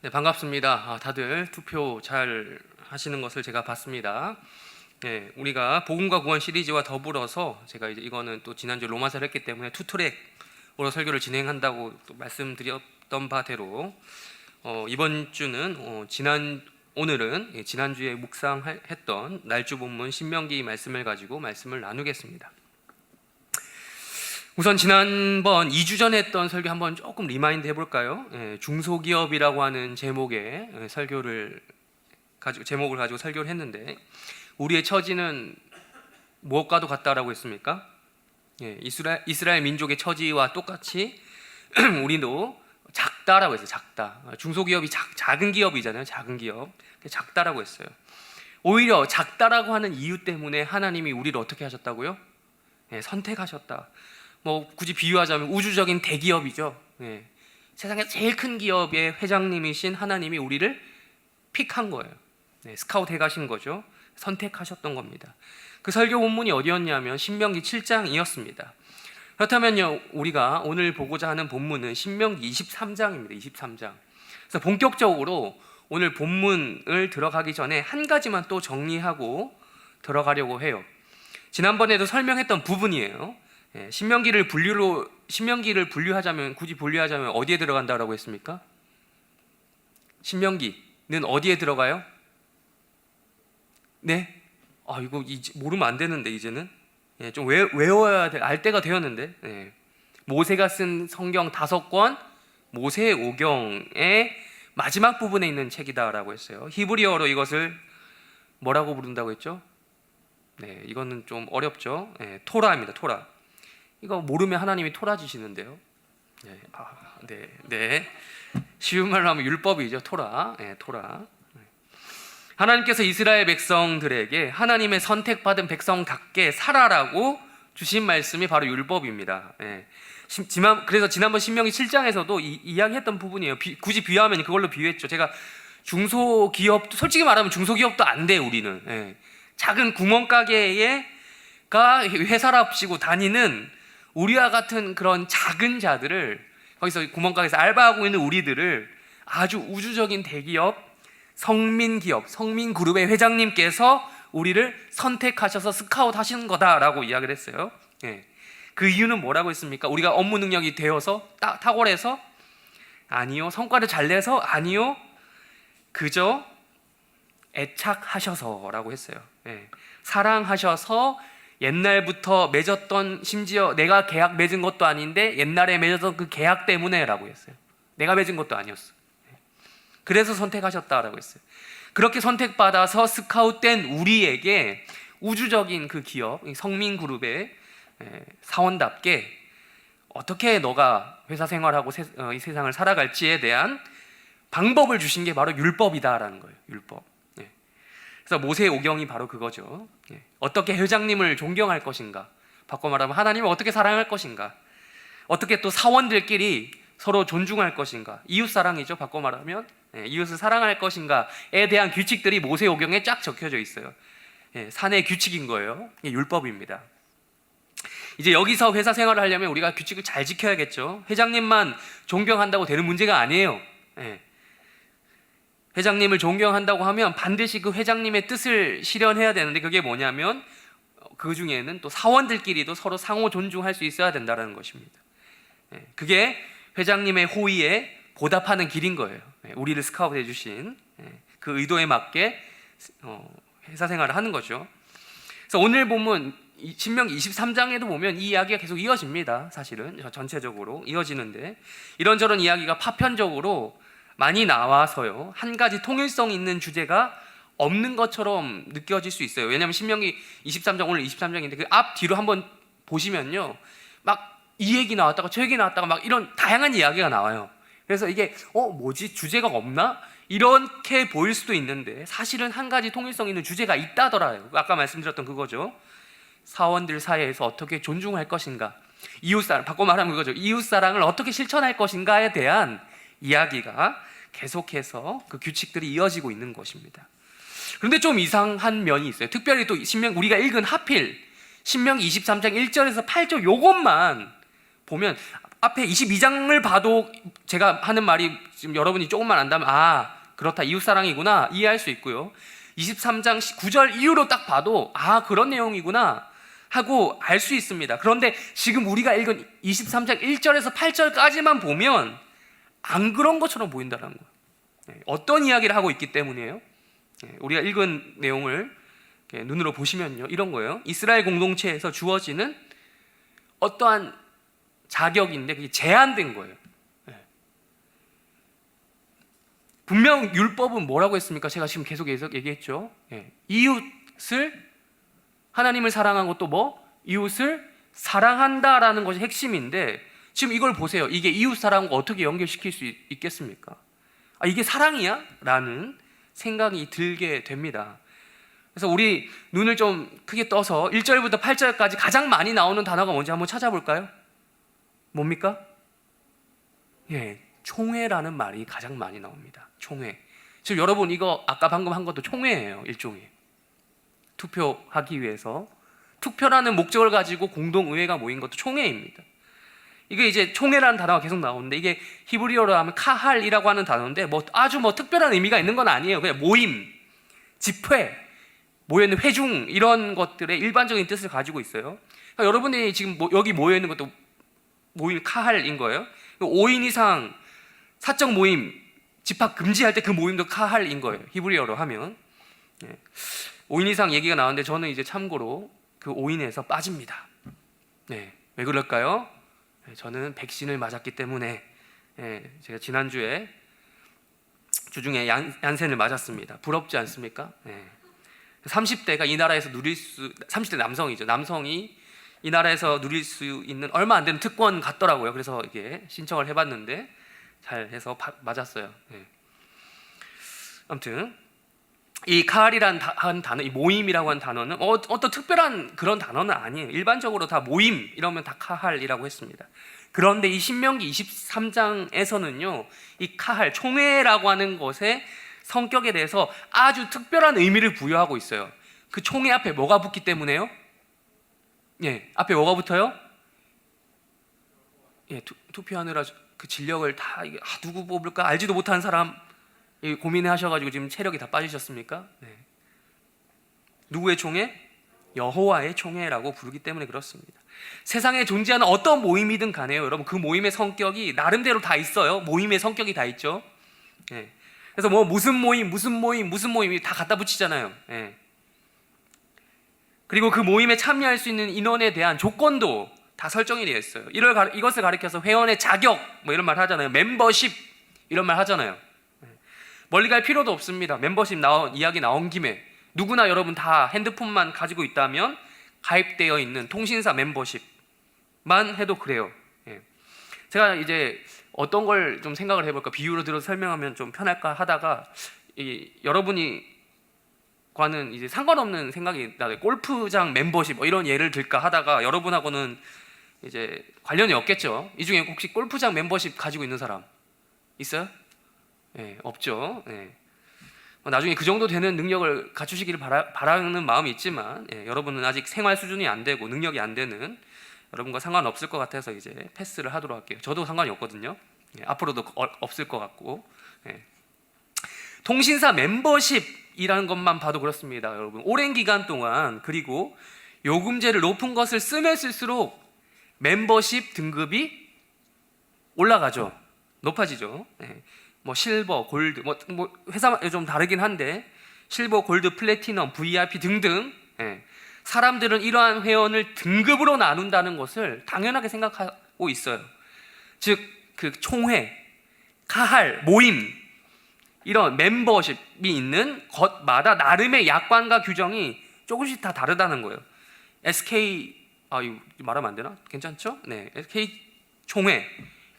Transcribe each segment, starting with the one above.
네, 반갑습니다. 다들 투표 잘 하시는 것을 제가 봤습니다. 네, 우리가 복음과 구원 시리즈와 더불어서 제가 이제 이거는 또 지난주 로마서를 했기 때문에 투트랙으로 설교를 진행한다고 또 말씀드렸던 바대로 이번 주는 오늘은 지난주에 묵상했던 날주 본문 신명기 말씀을 가지고 말씀을 나누겠습니다. 우선 지난번 2주 전에 했던 설교 한번 조금 리마인드 해볼까요? 중소기업이라고 하는 제목의 제목을 가지고 설교를 했는데, 우리의 처지는 무엇과도 같다라고 했습니까? 이스라엘 민족의 처지와 똑같이 우리도 작다라고 했어요. 작다. 중소기업이 작은 기업이잖아요. 작은 기업. 작다라고 했어요. 오히려 작다라고 하는 이유 때문에 하나님이 우리를 어떻게 하셨다고요? 선택하셨다. 굳이 비유하자면 우주적인 대기업이죠. 세상에서 제일 큰 기업의 회장님이신 하나님이 우리를 픽한 거예요. 스카우트 해가신 거죠. 선택하셨던 겁니다. 그 설교 본문이 어디였냐면 신명기 7장이었습니다. 그렇다면요, 우리가 오늘 보고자 하는 본문은 신명기 23장입니다. 23장. 그래서 본격적으로 오늘 본문을 들어가기 전에 한 가지만 또 정리하고 들어가려고 해요. 지난번에도 설명했던 부분이에요. 신명기를 분류하자면, 굳이 분류하자면 어디에 들어간다라고 했습니까? 신명기는 어디에 들어가요? 네? 이거 모르면 안 되는데, 이제는. 좀 외워야 알 때가 되었는데. 모세가 쓴 성경 5권, 모세오경의 마지막 부분에 있는 책이다라고 했어요. 히브리어로 이것을 뭐라고 부른다고 했죠? 이거는 좀 어렵죠. 토라입니다. 토라. 이거 모르면 하나님이 토라지시는데요. 쉬운 말로 하면 율법이죠. 토라. 토라. 하나님께서 이스라엘 백성들에게 하나님의 선택받은 백성답게 살아라고 주신 말씀이 바로 율법입니다. 그래서 지난번 신명기 7장에서도 이야기했던 부분이에요. 굳이 비유하면 그걸로 비유했죠. 제가 중소기업도, 솔직히 말하면 중소기업도 안 돼, 우리는. 작은 구멍가게가 회사랍시고 다니는 우리와 같은 그런 작은 자들을, 거기서 구멍가게에서 알바하고 있는 우리들을 아주 우주적인 대기업, 성민기업, 성민그룹의 회장님께서 우리를 선택하셔서 스카우트 하시는 거다라고 이야기를 했어요. 그 이유는 뭐라고 했습니까? 우리가 업무 능력이 되어서, 탁월해서? 아니요. 성과를 잘 내서? 아니요. 그저 애착하셔서라고 했어요. 사랑하셔서 옛날부터 맺었던, 심지어 내가 계약 맺은 것도 아닌데 옛날에 맺었던 그 계약 때문에라고 했어요. 내가 맺은 것도 아니었어. 그래서 선택하셨다라고 했어요. 그렇게 선택받아서 스카웃된 우리에게 우주적인 그 기업, 성민그룹의 사원답게 어떻게 너가 회사 생활하고 이 세상을 살아갈지에 대한 방법을 주신 게 바로 율법이다라는 거예요. 율법. 그래서 모세오경이 바로 그거죠. 어떻게 회장님을 존경할 것인가, 바꿔 말하면 하나님을 어떻게 사랑할 것인가, 어떻게 또 사원들끼리 서로 존중할 것인가, 이웃사랑이죠. 바꿔 말하면 이웃을 사랑할 것인가에 대한 규칙들이 모세오경에 쫙 적혀져 있어요. 사내 규칙인 거예요. 이게 율법입니다. 이제 여기서 회사 생활을 하려면 우리가 규칙을 잘 지켜야겠죠. 회장님만 존경한다고 되는 문제가 아니에요. 회장님을 존경한다고 하면 반드시 그 회장님의 뜻을 실현해야 되는데, 그게 뭐냐면 그 중에는 또 사원들끼리도 서로 상호 존중할 수 있어야 된다는 것입니다. 그게 회장님의 호의에 보답하는 길인 거예요. 우리를 스카우트 해주신 그 의도에 맞게 회사 생활을 하는 거죠. 그래서 오늘 보면 신명기 23장에도 보면 이 이야기가 계속 이어집니다. 사실은 전체적으로 이어지는데, 이런저런 이야기가 파편적으로 많이 나와서요, 한 가지 통일성 있는 주제가 없는 것처럼 느껴질 수 있어요. 왜냐하면 신명기 23장, 오늘 23장인데 그 앞 뒤로 한번 보시면요, 막 이 얘기 나왔다가 저 얘기 나왔다가 막 이런 다양한 이야기가 나와요. 그래서 이게 뭐지? 주제가 없나? 이렇게 보일 수도 있는데 사실은 한 가지 통일성 있는 주제가 있다더라요. 아까 말씀드렸던 그거죠. 사원들 사이에서 어떻게 존중할 것인가, 이웃사랑, 바꿔 말하면 그거죠. 이웃사랑을 어떻게 실천할 것인가에 대한 이야기가 계속해서 그 규칙들이 이어지고 있는 것입니다. 그런데 좀 이상한 면이 있어요. 특별히 또 우리가 읽은 하필 신명기 23장 1절에서 8절 요것만 보면 앞에 22장을 봐도 제가 하는 말이 지금 여러분이 조금만 안다면 그렇다, 이웃사랑이구나 이해할 수 있고요. 23장 9절 이후로 딱 봐도 그런 내용이구나 하고 알 수 있습니다. 그런데 지금 우리가 읽은 23장 1절에서 8절까지만 보면 안 그런 것처럼 보인다는 거예요. 어떤 이야기를 하고 있기 때문이에요? 우리가 읽은 내용을 눈으로 보시면요, 이런 거예요. 이스라엘 공동체에서 주어지는 어떠한 자격인데 그게 제한된 거예요. 분명 율법은 뭐라고 했습니까? 제가 지금 계속 얘기했죠. 이웃을, 하나님을 사랑하고 또 이웃을 사랑한다라는 것이 핵심인데, 지금 이걸 보세요. 이게 이웃 사랑과 어떻게 연결시킬 수 있겠습니까? 이게 사랑이야? 라는 생각이 들게 됩니다. 그래서 우리 눈을 좀 크게 떠서 1절부터 8절까지 가장 많이 나오는 단어가 뭔지 한번 찾아볼까요? 뭡니까? 총회라는 말이 가장 많이 나옵니다. 총회. 지금 여러분 이거 아까 방금 한 것도 총회예요. 일종의 투표하기 위해서 투표라는 목적을 가지고 공동의회가 모인 것도 총회입니다. 이게 이제 총회라는 단어가 계속 나오는데, 이게 히브리어로 하면 카할이라고 하는 단어인데 아주 특별한 의미가 있는 건 아니에요. 그냥 모임, 집회, 모여있는 회중, 이런 것들의 일반적인 뜻을 가지고 있어요. 그러니까 여러분이 지금 여기 모여있는 것도 모임 카할인 거예요. 5인 이상 사적 모임, 집합 금지할 때 그 모임도 카할인 거예요. 히브리어로 하면. 5인 이상 얘기가 나왔는데 저는 이제 참고로 그 5인에서 빠집니다. 왜 그럴까요? 저는 백신을 맞았기 때문에, 제가 지난주에 주중에 얀센을 맞았습니다. 부럽지 않습니까? 30대가 이 나라에서 30대 남성이죠. 남성이 이 나라에서 누릴 수 있는 얼마 안 되는 특권 같더라고요. 그래서 이게 신청을 해봤는데 잘 해서 맞았어요. 아무튼 이 카할이라는 단어, 이 모임이라고 하는 단어는 어떤 특별한 그런 단어는 아니에요. 일반적으로 다 모임 이러면 다 카할이라고 했습니다. 그런데 이 신명기 23장에서는요, 이 카할, 총회라고 하는 것의 성격에 대해서 아주 특별한 의미를 부여하고 있어요. 그 총회 앞에 뭐가 붙기 때문에요? 앞에 뭐가 붙어요? 투표하느라 그 진력을 다 누구 뽑을까 알지도 못한 사람 고민해 하셔가지고 지금 체력이 다 빠지셨습니까? 누구의 총회? 여호와의 총회라고 부르기 때문에 그렇습니다. 세상에 존재하는 어떤 모임이든 간에요, 여러분 그 모임의 성격이 나름대로 다 있어요. 모임의 성격이 다 있죠. 그래서 무슨 모임이 다 갖다 붙이잖아요. 그리고 그 모임에 참여할 수 있는 인원에 대한 조건도 다 설정이 되어 있어요. 이것을 가리켜서 회원의 자격 이런 말 하잖아요. 멤버십 이런 말 하잖아요. 멀리 갈 필요도 없습니다. 멤버십 이야기 나온 김에 누구나 여러분 다 핸드폰만 가지고 있다면 가입되어 있는 통신사 멤버십만 해도 그래요. 제가 이제 어떤 걸 좀 생각을 해볼까, 비유로 들어서 설명하면 좀 편할까 하다가 여러분이 과는 이제 상관없는 생각이 나요. 골프장 멤버십 이런 예를 들까 하다가 여러분하고는 이제 관련이 없겠죠. 이 중에 혹시 골프장 멤버십 가지고 있는 사람 있어요? 없죠. 나중에 그 정도 되는 능력을 갖추시기를 바라는 마음이 있지만, 여러분은 아직 생활 수준이 안 되고 능력이 안 되는 여러분과 상관없을 것 같아서 이제 패스를 하도록 할게요. 저도 상관이 없거든요. 앞으로도 없을 것 같고. 통신사 멤버십이라는 것만 봐도 그렇습니다. 여러분 오랜 기간 동안, 그리고 요금제를 높은 것을 쓰면 쓸수록 멤버십 등급이 올라가죠. 높아지죠. 실버, 골드, 회사마다 좀 다르긴 한데 실버, 골드, 플래티넘, VIP 등등, 사람들은 이러한 회원을 등급으로 나눈다는 것을 당연하게 생각하고 있어요. 즉 그 총회, 카할, 모임 이런 멤버십이 있는 것마다 나름의 약관과 규정이 조금씩 다 다르다는 거예요. SK 이거 말하면 안 되나? 괜찮죠? SK 총회,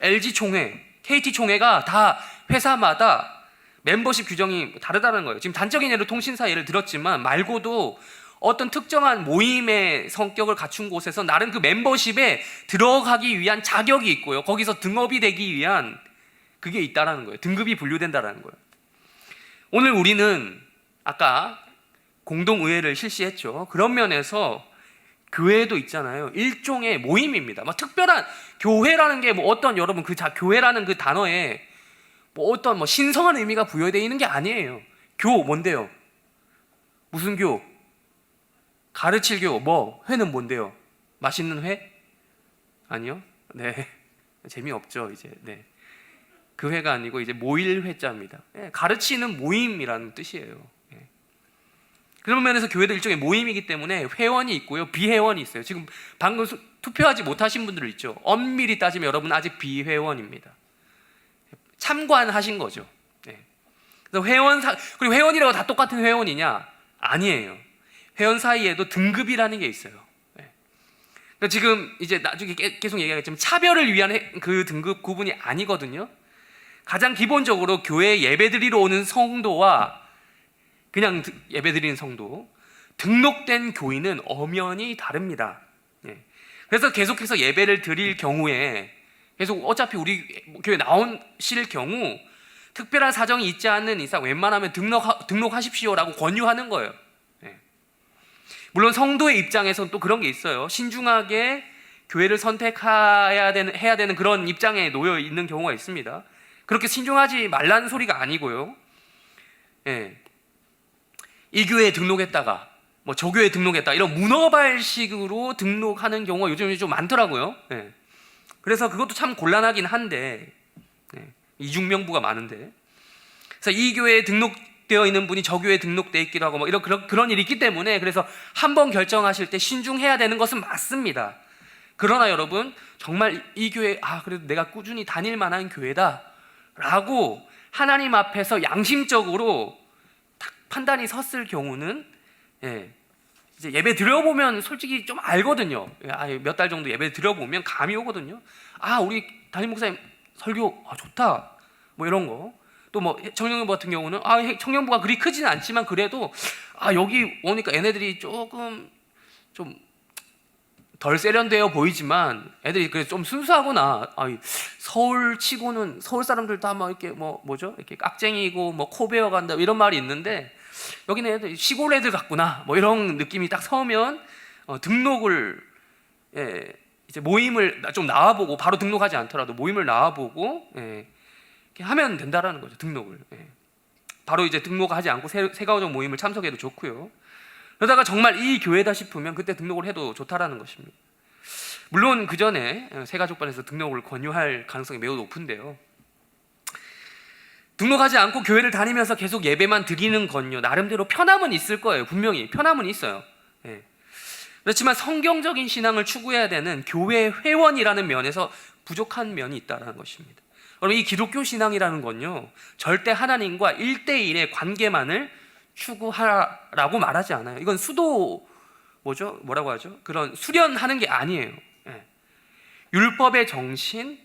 LG 총회, KT 총회가 다 회사마다 멤버십 규정이 다르다는 거예요. 지금 단적인 예로 통신사 예를 들었지만 말고도 어떤 특정한 모임의 성격을 갖춘 곳에서 나름 그 멤버십에 들어가기 위한 자격이 있고요. 거기서 등업이 되기 위한 그게 있다라는 거예요. 등급이 분류된다라는 거예요. 오늘 우리는 아까 공동의회를 실시했죠. 그런 면에서 교회도 있잖아요. 일종의 모임입니다. 뭐 특별한 교회라는 게 뭐 어떤 여러분 교회라는 그 단어에 뭐 어떤 뭐 신성한 의미가 부여되어 있는 게 아니에요. 교 뭔데요? 무슨 교? 가르칠 교. 뭐 회는 뭔데요? 맛있는 회? 아니요. 네. 재미없죠, 이제. 네. 그 회가 아니고 이제 모일 회자입니다. 네. 가르치는 모임이라는 뜻이에요. 네. 그런 면에서 교회도 일종의 모임이기 때문에 회원이 있고요, 비회원이 있어요. 지금 방금 투표하지 못하신 분들 있죠. 엄밀히 따지면 여러분 아직 비회원입니다. 참관하신 거죠. 네. 그래서 그리고 회원이라고 다 똑같은 회원이냐? 아니에요. 회원 사이에도 등급이라는 게 있어요. 네. 그러니까 지금 이제 나중에 계속 얘기하겠지만 차별을 위한 그 등급 구분이 아니거든요. 가장 기본적으로 교회 예배드리러 오는 성도와 그냥 예배드리는 성도, 등록된 교인은 엄연히 다릅니다. 네. 그래서 계속해서 예배를 드릴 경우에 계속 어차피 우리 교회 나오실 경우 특별한 사정이 있지 않는 이상 웬만하면 등록하십시오라고 권유하는 거예요. 네. 물론 성도의 입장에서는 또 그런 게 있어요. 신중하게 교회를 선택해야 되는 그런 입장에 놓여 있는 경우가 있습니다. 그렇게 신중하지 말라는 소리가 아니고요. 네. 이 교회에 등록했다가 뭐 저 교회에 등록했다 이런 문어발식으로 등록하는 경우가 요즘에 좀 많더라고요. 네. 그래서 그것도 참 곤란하긴 한데, 네. 이중명부가 많은데, 그래서 이 교회에 등록되어 있는 분이 저 교회에 등록되어 있기도 하고 뭐 그런 일이 있기 때문에 그래서 한번 결정하실 때 신중해야 되는 것은 맞습니다. 그러나 여러분 정말 이 교회 그래도 내가 꾸준히 다닐 만한 교회다라고 하나님 앞에서 양심적으로 딱 판단이 섰을 경우는 이제 예배 드려보면 솔직히 좀 알거든요. 몇 달 정도 예배 드려보면 감이 오거든요. 우리 담임 목사님 설교 좋다 뭐 이런 거. 또 뭐 청년부 같은 경우는 청년부가 그리 크지는 않지만 그래도 여기 오니까 얘네들이 조금 좀 덜 세련되어 보이지만 애들이 그래도 좀 순수하구나. 서울 치고는 서울 사람들 다 막 이렇게 이렇게 깍쟁이고 뭐 코 베어간다 이런 말이 있는데 여기는 애들 시골 애들 같구나 뭐 이런 느낌이 딱 서면 등록을 이제 모임을 좀 나와보고 바로 등록하지 않더라도 모임을 나와보고 이렇게 하면 된다라는 거죠. 등록을 바로 이제 등록하지 않고 세가족 모임을 참석해도 좋고요. 그러다가 정말 이 교회다 싶으면 그때 등록을 해도 좋다라는 것입니다. 물론 그 전에 세가족반에서 등록을 권유할 가능성이 매우 높은데요. 등록하지 않고 교회를 다니면서 계속 예배만 드리는 건요, 나름대로 편함은 있을 거예요. 분명히 편함은 있어요. 그렇지만 성경적인 신앙을 추구해야 되는 교회 회원이라는 면에서 부족한 면이 있다는 것입니다. 여러분 이 기독교 신앙이라는 건요 절대 하나님과 1대1의 관계만을 추구하라고 말하지 않아요. 이건 뭐라고 하죠? 그런 수련하는 게 아니에요. 율법의 정신,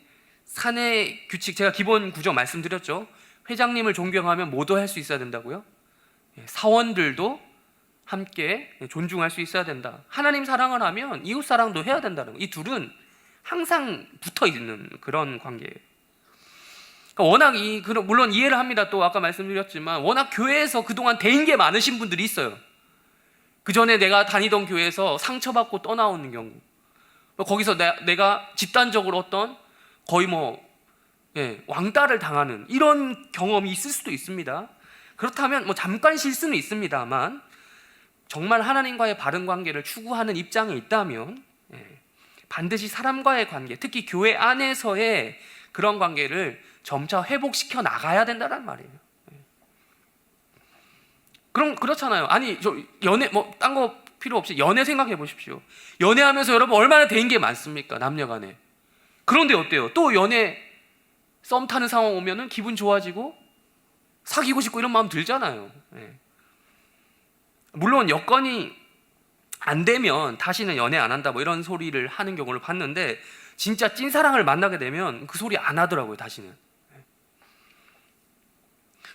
산의 규칙, 제가 기본 구조 말씀드렸죠. 회장님을 존경하면 뭐도 할 수 있어야 된다고요? 사원들도 함께 존중할 수 있어야 된다. 하나님 사랑을 하면 이웃 사랑도 해야 된다는 거. 이 둘은 항상 붙어 있는 그런 관계예요. 워낙 물론 이해를 합니다. 또 아까 말씀드렸지만 워낙 교회에서 그동안 대인 게 많으신 분들이 있어요. 그 전에 내가 다니던 교회에서 상처받고 떠나오는 경우, 거기서 내가 집단적으로 어떤 거의 왕따를 당하는 이런 경험이 있을 수도 있습니다. 그렇다면 잠깐 실수는 있습니다만 정말 하나님과의 바른 관계를 추구하는 입장에 있다면 반드시 사람과의 관계, 특히 교회 안에서의 그런 관계를 점차 회복시켜 나가야 된다는 말이에요. 그럼 그렇잖아요. 연애 딴 거 필요 없이 연애 생각해 보십시오. 연애하면서 여러분 얼마나 대인 게 많습니까? 남녀간에. 그런데 어때요? 또 연애 썸 타는 상황 오면은 기분 좋아지고 사귀고 싶고 이런 마음 들잖아요. 물론 여건이 안 되면 다시는 연애 안 한다 뭐 이런 소리를 하는 경우를 봤는데 진짜 찐사랑을 만나게 되면 그 소리 안 하더라고요. 다시는.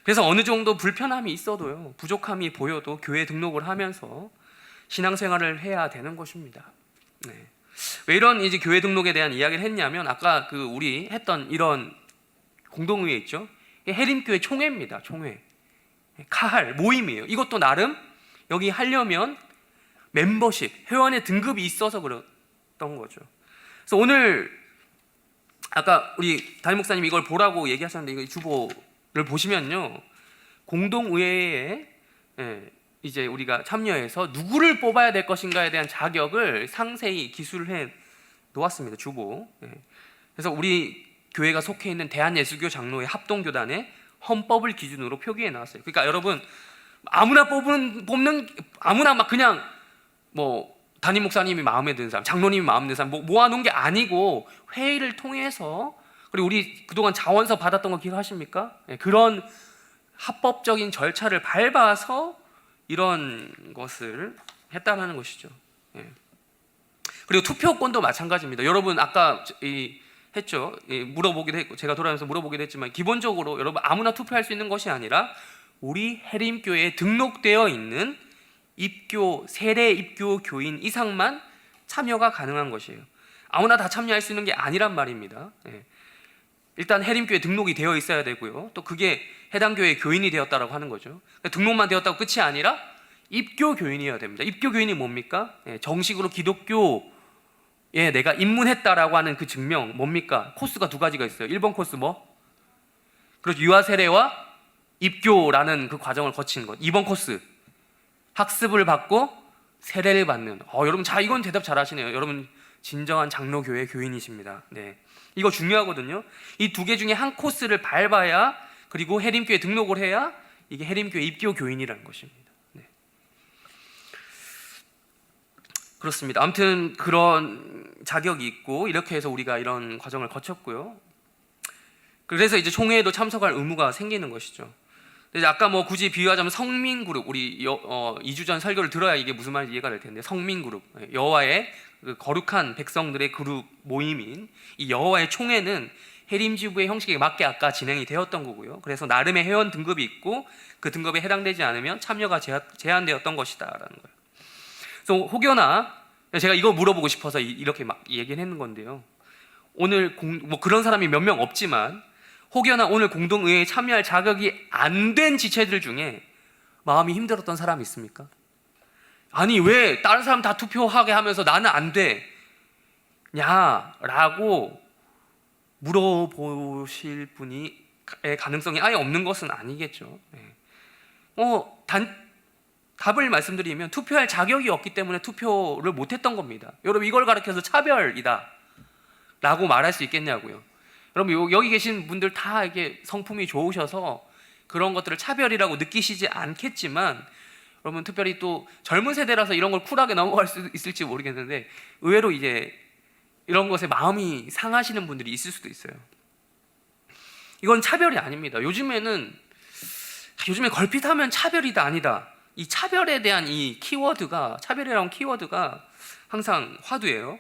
그래서 어느 정도 불편함이 있어도요, 부족함이 보여도 교회 등록을 하면서 신앙생활을 해야 되는 것입니다. 왜 이런 이제 교회 등록에 대한 이야기를 했냐면 아까 우리 했던 이런 공동의회 있죠? 해림교회 총회입니다. 총회. 카할 모임이에요. 이것도 나름 여기 하려면 멤버십, 회원의 등급이 있어서 그랬던 거죠. 그래서 오늘 아까 우리 담임 목사님이 이걸 보라고 얘기하셨는데 이거 주보를 보시면요, 공동의회에 이제 우리가 참여해서 누구를 뽑아야 될 것인가에 대한 자격을 상세히 기술을 해 놓았습니다. 주보. 그래서 우리 교회가 속해 있는 대한예수교 장로회 합동교단의 헌법을 기준으로 표기해 놨어요. 그러니까 여러분 아무나 뽑는 아무나 막 그냥 뭐 담임 목사님이 마음에 드는 사람, 장로님이 마음에 드는 사람 모아놓은 게 아니고 회의를 통해서, 그리고 우리 그동안 자원서 받았던 거 기억하십니까? 그런 합법적인 절차를 밟아서 이런 것을 했다는 것이죠. 그리고 투표권도 마찬가지입니다. 여러분 아까 했죠. 물어보기도 했고 제가 돌아가면서 물어보기도 했지만 기본적으로 여러분 아무나 투표할 수 있는 것이 아니라 우리 해림교회에 등록되어 있는 입교, 세례 입교 교인 이상만 참여가 가능한 것이에요. 아무나 다 참여할 수 있는 게 아니란 말입니다. 일단 해림교회 등록이 되어 있어야 되고요. 또 그게 해당 교회의 교인이 되었다라고 하는 거죠. 등록만 되었다고 끝이 아니라 입교 교인이어야 됩니다. 입교 교인이 뭡니까? 정식으로 기독교에 내가 입문했다라고 하는 그 증명 뭡니까? 코스가 두 가지가 있어요. 1번 코스 뭐? 그렇죠. 유아 세례와 입교라는 그 과정을 거친 것. 2번 코스 학습을 받고 세례를 받는. 여러분 자 이건 대답 잘하시네요. 여러분 진정한 장로교회 교인이십니다. 이거 중요하거든요. 이 두 개 중에 한 코스를 밟아야, 그리고 해림교회 등록을 해야 이게 해림교회 입교 교인이라는 것입니다. 그렇습니다. 아무튼 그런 자격이 있고 이렇게 해서 우리가 이런 과정을 거쳤고요. 그래서 이제 총회에도 참석할 의무가 생기는 것이죠. 아까 뭐 굳이 비유하자면 성민 그룹, 우리 2주 전 설교를 들어야 이게 무슨 말인지 이해가 될 텐데, 성민 그룹, 여호와의 그 거룩한 백성들의 그룹 모임인 이 여호와의 총회는 해림지부의 형식에 맞게 아까 진행이 되었던 거고요. 그래서 나름의 회원 등급이 있고 그 등급에 해당되지 않으면 참여가 제한되었던 것이다라는 거예요. 그래서 혹여나 제가 이거 물어보고 싶어서 이렇게 막 얘기를 했는 건데요. 오늘 뭐 그런 사람이 몇 명 없지만 혹여나 오늘 공동의회에 참여할 자격이 안 된 지체들 중에 마음이 힘들었던 사람이 있습니까? 아니 왜 다른 사람 다 투표하게 하면서 나는 안 되냐라고 물어보실 분이 가능성이 아예 없는 것은 아니겠죠. 답을 말씀드리면 투표할 자격이 없기 때문에 투표를 못했던 겁니다. 여러분 이걸 가르쳐서 차별이다 라고 말할 수 있겠냐고요. 여러분 여기 계신 분들 다 이게 성품이 좋으셔서 그런 것들을 차별이라고 느끼시지 않겠지만, 여러분 특별히 또 젊은 세대라서 이런 걸 쿨하게 넘어갈 수 있을지 모르겠는데 의외로 이제 이런 것에 마음이 상하시는 분들이 있을 수도 있어요. 이건 차별이 아닙니다. 요즘에 걸핏하면 차별이다 아니다, 이 차별에 대한 이 키워드가, 차별이라는 키워드가 항상 화두예요.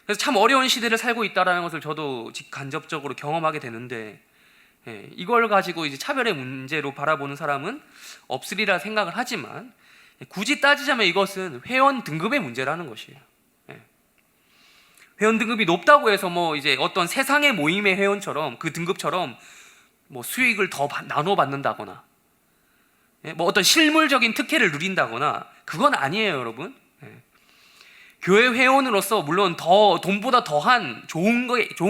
그래서 참 어려운 시대를 살고 있다는 것을 저도 직간접적으로 경험하게 되는데, 이걸 가지고 이제 차별의 문제로 바라보는 사람은 없으리라 생각을 하지만, 굳이 따지자면 이것은 회원 등급의 문제라는 것이에요. 회원 등급이 높다고 해서 뭐 이제 어떤 세상의 모임의 회원처럼 그 등급처럼 뭐 수익을 더 나눠 받는다거나 뭐 어떤 실물적인 특혜를 누린다거나 그건 아니에요, 여러분. 교회 회원으로서 물론 더 돈보다 더한 좋은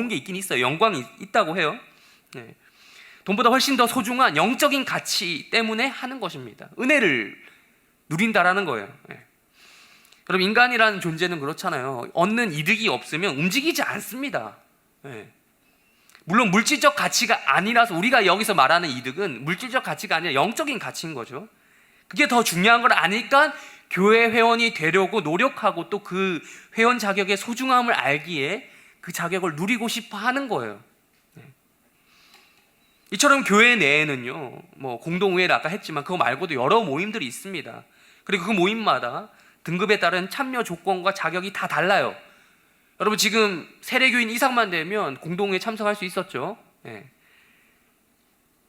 게 있긴 있어요. 영광이 있다고 해요. 돈보다 훨씬 더 소중한 영적인 가치 때문에 하는 것입니다. 은혜를 누린다라는 거예요. 여러분 인간이라는 존재는 그렇잖아요. 얻는 이득이 없으면 움직이지 않습니다. 물론 물질적 가치가 아니라서, 우리가 여기서 말하는 이득은 물질적 가치가 아니라 영적인 가치인 거죠. 그게 더 중요한 걸 아니까 교회 회원이 되려고 노력하고 또 그 회원 자격의 소중함을 알기에 그 자격을 누리고 싶어 하는 거예요. 이처럼 교회 내에는요, 뭐 공동의회를 아까 했지만 그거 말고도 여러 모임들이 있습니다. 그리고 그 모임마다 등급에 따른 참여 조건과 자격이 다 달라요. 여러분 지금 세례교인 이상만 되면 공동회에 참석할 수 있었죠.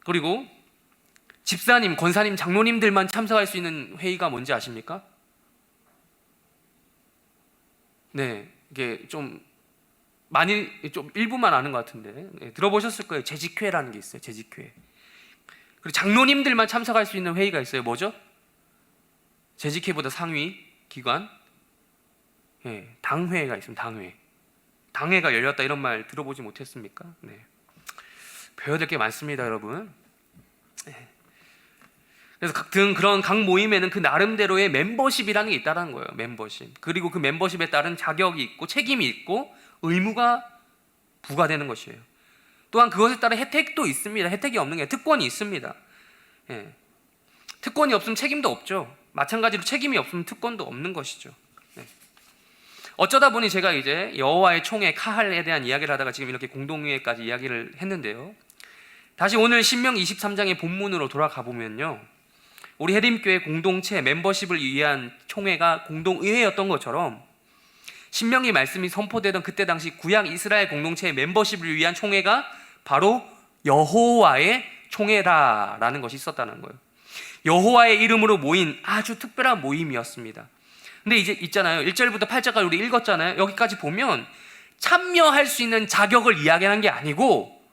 그리고 집사님, 권사님, 장로님들만 참석할 수 있는 회의가 뭔지 아십니까? 이게 좀 일부만 아는 것 같은데 들어보셨을 거예요. 재직회라는 게 있어요. 재직회. 그리고 장로님들만 참석할 수 있는 회의가 있어요. 뭐죠? 재직회보다 상위 기관, 당회가 있습니다. 당회가 열렸다 이런 말 들어보지 못했습니까? 네. 배워야 될 게 많습니다, 여러분. 그래서 그런 각 모임에는 그 나름대로의 멤버십이라는 게 있다는 거예요. 멤버십. 그리고 그 멤버십에 따른 자격이 있고 책임이 있고 의무가 부과되는 것이에요. 또한 그것에 따른 혜택도 있습니다. 혜택이 없는 게 특권이 있습니다. 특권이 없으면 책임도 없죠. 마찬가지로 책임이 없으면 특권도 없는 것이죠. 어쩌다 보니 제가 이제 여호와의 총회 카할에 대한 이야기를 하다가 지금 이렇게 공동회까지 이야기를 했는데요. 다시 오늘 신명기 23장의 본문으로 돌아가 보면요, 우리 해림교회 공동체 멤버십을 위한 총회가 공동의회였던 것처럼 신명기 말씀이 선포되던 그때 당시 구약 이스라엘 공동체의 멤버십을 위한 총회가 바로 여호와의 총회다라는 것이 있었다는 거예요. 여호와의 이름으로 모인 아주 특별한 모임이었습니다. 근데 이제 있잖아요, 1절부터 8절까지 우리 읽었잖아요. 여기까지 보면 참여할 수 있는 자격을 이야기하는 게 아니고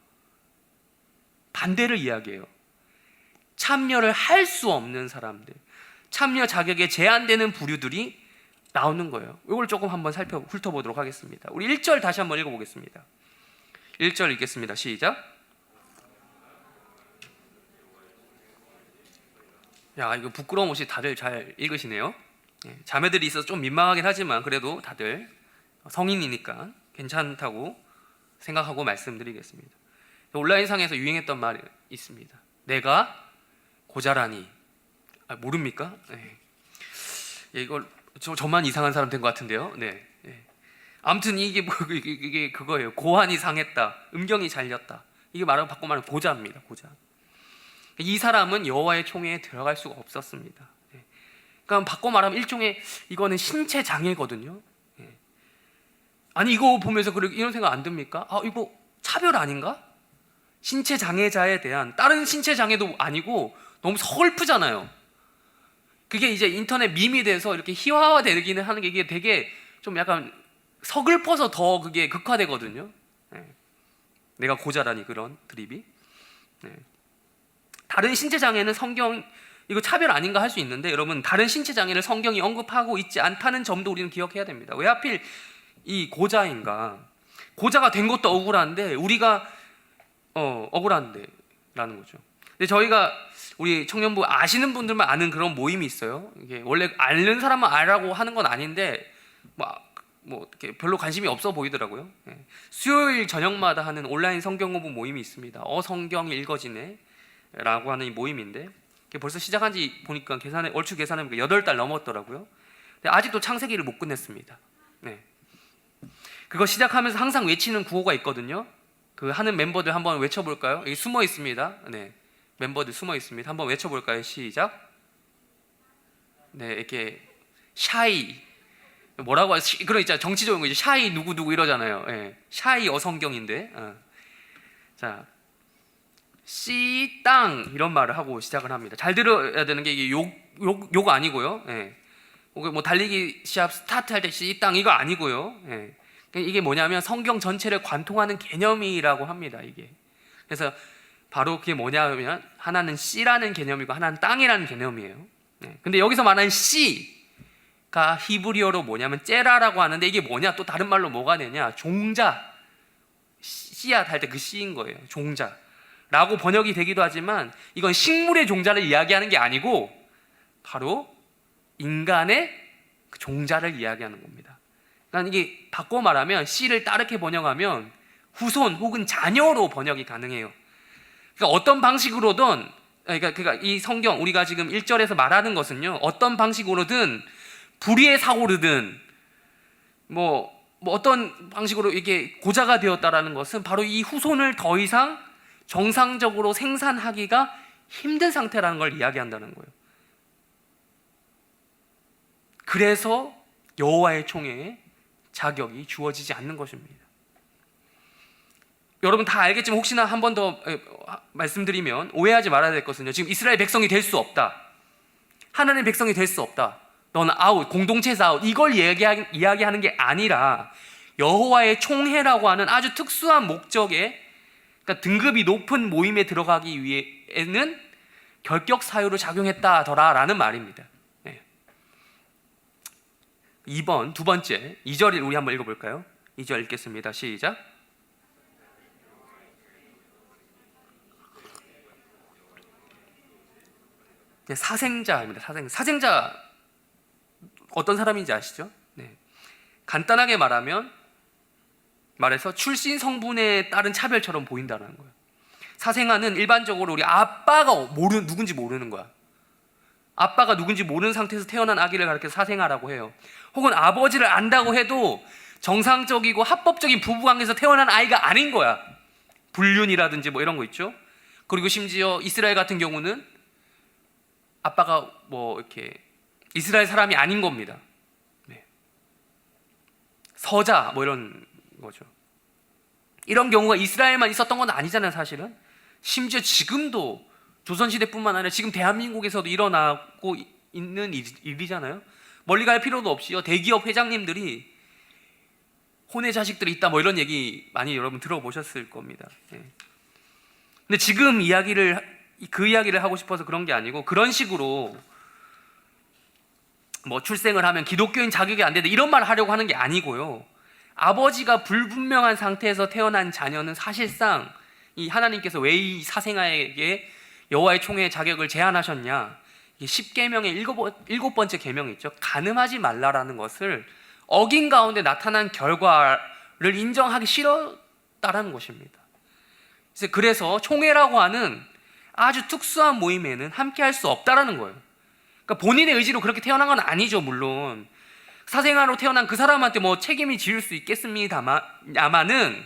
반대를 이야기해요. 참여를 할 수 없는 사람들, 참여 자격에 제한되는 부류들이 나오는 거예요. 이걸 조금 한번 훑어보도록 하겠습니다. 우리 1절 다시 한번 읽어보겠습니다. 1절 읽겠습니다. 시작. 야, 이거 부끄러움 없이 다들 잘 읽으시네요. 자매들이 있어서 좀 민망하긴 하지만 그래도 다들 성인이니까 괜찮다고 생각하고 말씀드리겠습니다. 온라인상에서 유행했던 말이 있습니다. 내가 고자라니. 모릅니까? 이걸 저만 이상한 사람 된 것 같은데요. 아무튼 이게 그거예요. 고환이 상했다, 음경이 잘렸다. 이게 바꿔 말하면 고자입니다. 고자. 이 사람은 여호와의 총회에 들어갈 수가 없었습니다. 그러니까 바꿔 말하면 일종의 이거는 신체 장애거든요. 아니, 이거 보면서 이런 생각 안 듭니까? 이거 차별 아닌가? 신체 장애자에 대한, 다른 신체 장애도 아니고 너무 서글프잖아요. 그게 이제 인터넷 밈이 돼서 이렇게 희화화되기는 하는 게 이게 되게 좀 약간 서글퍼서 더 그게 극화되거든요. 내가 고자라니, 그런 드립이. 다른 신체 장애는 성경, 이거 차별 아닌가 할 수 있는데, 여러분, 다른 신체 장애를 성경이 언급하고 있지 않다는 점도 우리는 기억해야 됩니다. 왜 하필 이 고자인가? 고자가 된 것도 억울한데 우리가 억울한데 라는 거죠. 근데 저희가 우리 청년부 아시는 분들만 아는 그런 모임이 있어요. 이게 원래 아는 사람만 알라고 하는 건 아닌데 뭐 이렇게 별로 관심이 없어 보이더라고요. 수요일 저녁마다 하는 온라인 성경 공부 모임이 있습니다. 성경이 읽어지네 라고 하는 이 모임인데, 벌써 시작한 지 보니까 얼추 계산해보니까 8달 넘었더라고요. 근데 아직도 창세기를 못 끝냈습니다. 그거 시작하면서 항상 외치는 구호가 있거든요. 그 하는 멤버들 한번 외쳐볼까요? 여기 숨어 있습니다. 멤버들 숨어 있습니다. 한번 외쳐볼까요? 시작. 이렇게 샤이, 뭐라고 하지? 그런 있잖아요. 정치적인 거 이제 샤이 누구 이러잖아요. 샤이 어성경인데. 자, 씨, 땅 이런 말을 하고 시작을 합니다. 잘 들어야 되는 게 이게 욕 아니고요. 뭐 달리기 시합 스타트 할 때 씨, 땅 이거 아니고요. 이게 뭐냐면 성경 전체를 관통하는 개념이라고 합니다. 이게. 그래서 바로 그게 뭐냐면 하나는 씨라는 개념이고 하나는 땅이라는 개념이에요. 근데 여기서 말하는 씨가 히브리어로 뭐냐면 째라라고 하는데, 이게 뭐냐, 또 다른 말로 뭐가 되냐, 종자, 씨앗 할 때 그 씨인 거예요. 종자라고 번역이 되기도 하지만 이건 식물의 종자를 이야기하는 게 아니고 바로 인간의 그 종자를 이야기하는 겁니다. 그러니까 이게 바꿔 말하면 씨를 따르게 번역하면 후손 혹은 자녀로 번역이 가능해요. 그러니까 어떤 방식으로든, 그러니까 이 성경 우리가 지금 1절에서 말하는 것은요, 어떤 방식으로든 불의에 사고르든 뭐 어떤 방식으로 이게 고자가 되었다라는 것은 바로 이 후손을 더 이상 정상적으로 생산하기가 힘든 상태라는 걸 이야기한다는 거예요. 그래서 여호와의 총회에 자격이 주어지지 않는 것입니다. 여러분 다 알겠지만 혹시나 한 번 더 말씀드리면 오해하지 말아야 될 것은요, 지금 이스라엘 백성이 될 수 없다, 하나님의 백성이 될 수 없다, 너는 아웃, 공동체에서 아웃, 이걸 이야기하는 게 아니라 여호와의 총회라고 하는 아주 특수한 목적에, 그러니까 등급이 높은 모임에 들어가기 위해는 결격 사유로 작용했다더라라는 말입니다. 2번 두 번째 2절 우리 한번 읽어볼까요? 2절 읽겠습니다. 시작. 네, 사생자입니다. 사생자 어떤 사람인지 아시죠? 네. 간단하게 말해서 출신 성분에 따른 차별처럼 보인다는 거예요. 사생아는 일반적으로 우리 아빠가 누군지 모르는 거야. 아빠가 누군지 모르는 상태에서 태어난 아기를 가리켜서 사생아라고 해요. 혹은 아버지를 안다고 해도 정상적이고 합법적인 부부관계에서 태어난 아이가 아닌 거야. 불륜이라든지 뭐 이런 거 있죠. 그리고 심지어 이스라엘 같은 경우는 아빠가 뭐 이렇게 이스라엘 사람이 아닌 겁니다. 네. 서자 뭐 이런 거죠. 이런 경우가 이스라엘만 있었던 건 아니잖아요, 사실은. 심지어 지금도 조선시대뿐만 아니라 지금 대한민국에서도 일어나고 있는 일이잖아요. 멀리 갈 필요도 없이요. 대기업 회장님들이 혼외 자식들이 있다 뭐 이런 얘기 많이 여러분 들어보셨을 겁니다. 네. 근데 지금 그 이야기를 하고 싶어서 그런 게 아니고, 그런 식으로 뭐 출생을 하면 기독교인 자격이 안 된다 이런 말을 하려고 하는 게 아니고요. 아버지가 불분명한 상태에서 태어난 자녀는 사실상 이 하나님께서 왜 이 사생아에게 여호와의 총회의 자격을 제한하셨냐, 10계명의 7번째 계명이 있죠. 간음하지 말라라는 것을 어긴 가운데 나타난 결과를 인정하기 싫었다라는 것입니다. 그래서 총회라고 하는 아주 특수한 모임에는 함께 할 수 없다라는 거예요. 그러니까 본인의 의지로 그렇게 태어난 건 아니죠. 물론 사생아로 태어난 그 사람한테 뭐 책임이 지을 수 있겠습니다만은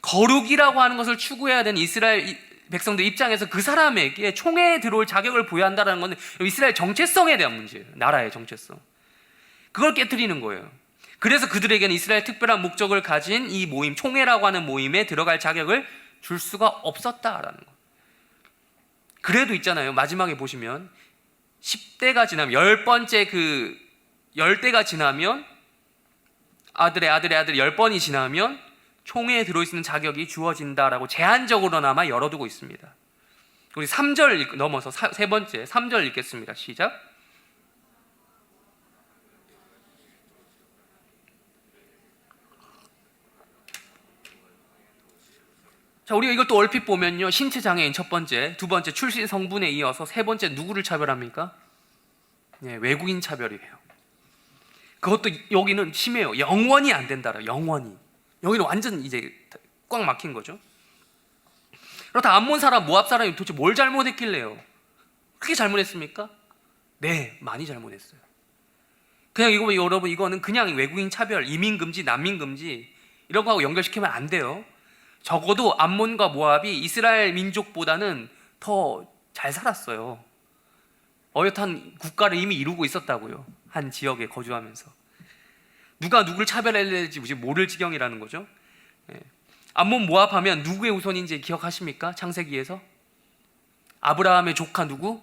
거룩이라고 하는 것을 추구해야 되는 이스라엘 백성들 입장에서 그 사람에게 총회에 들어올 자격을 부여한다는 것은 이스라엘 정체성에 대한 문제예요. 나라의 정체성. 그걸 깨트리는 거예요. 그래서 그들에게는 이스라엘 특별한 목적을 가진 이 모임, 총회라고 하는 모임에 들어갈 자격을 줄 수가 없었다라는 거. 그래도 있잖아요. 마지막에 보시면 10대가 지나면 10대가 지나면 아들의 10번이 지나면 총회에 들어있는 자격이 주어진다라고 제한적으로나마 열어두고 있습니다. 우리 3절 넘어서 세 번째 3절 읽겠습니다. 시작. 자, 우리가 이걸 또 얼핏 보면요, 신체 장애인 첫 번째, 두 번째 출신 성분에 이어서 세 번째 누구를 차별합니까? 네, 외국인 차별이에요. 그것도 여기는 심해요. 영원히 안 된다라. 영원히. 여기는 완전 이제 꽉 막힌 거죠. 그렇다 암몬 사람, 모압 사람이 도대체 뭘 잘못했길래요? 그렇게 잘못했습니까? 네, 많이 잘못했어요. 그냥 여러분 이거는 그냥 외국인 차별, 이민 금지, 난민 금지 이런 거하고 연결시키면 안 돼요. 적어도 암몬과 모압이 이스라엘 민족보다는 더 잘 살았어요. 어엿한 국가를 이미 이루고 있었다고요. 한 지역에 거주하면서. 누가 누굴 차별해야 될지 모를 지경이라는 거죠. 암몬 모압 하면 누구의 후손인지 기억하십니까? 창세기에서 아브라함의 조카 누구?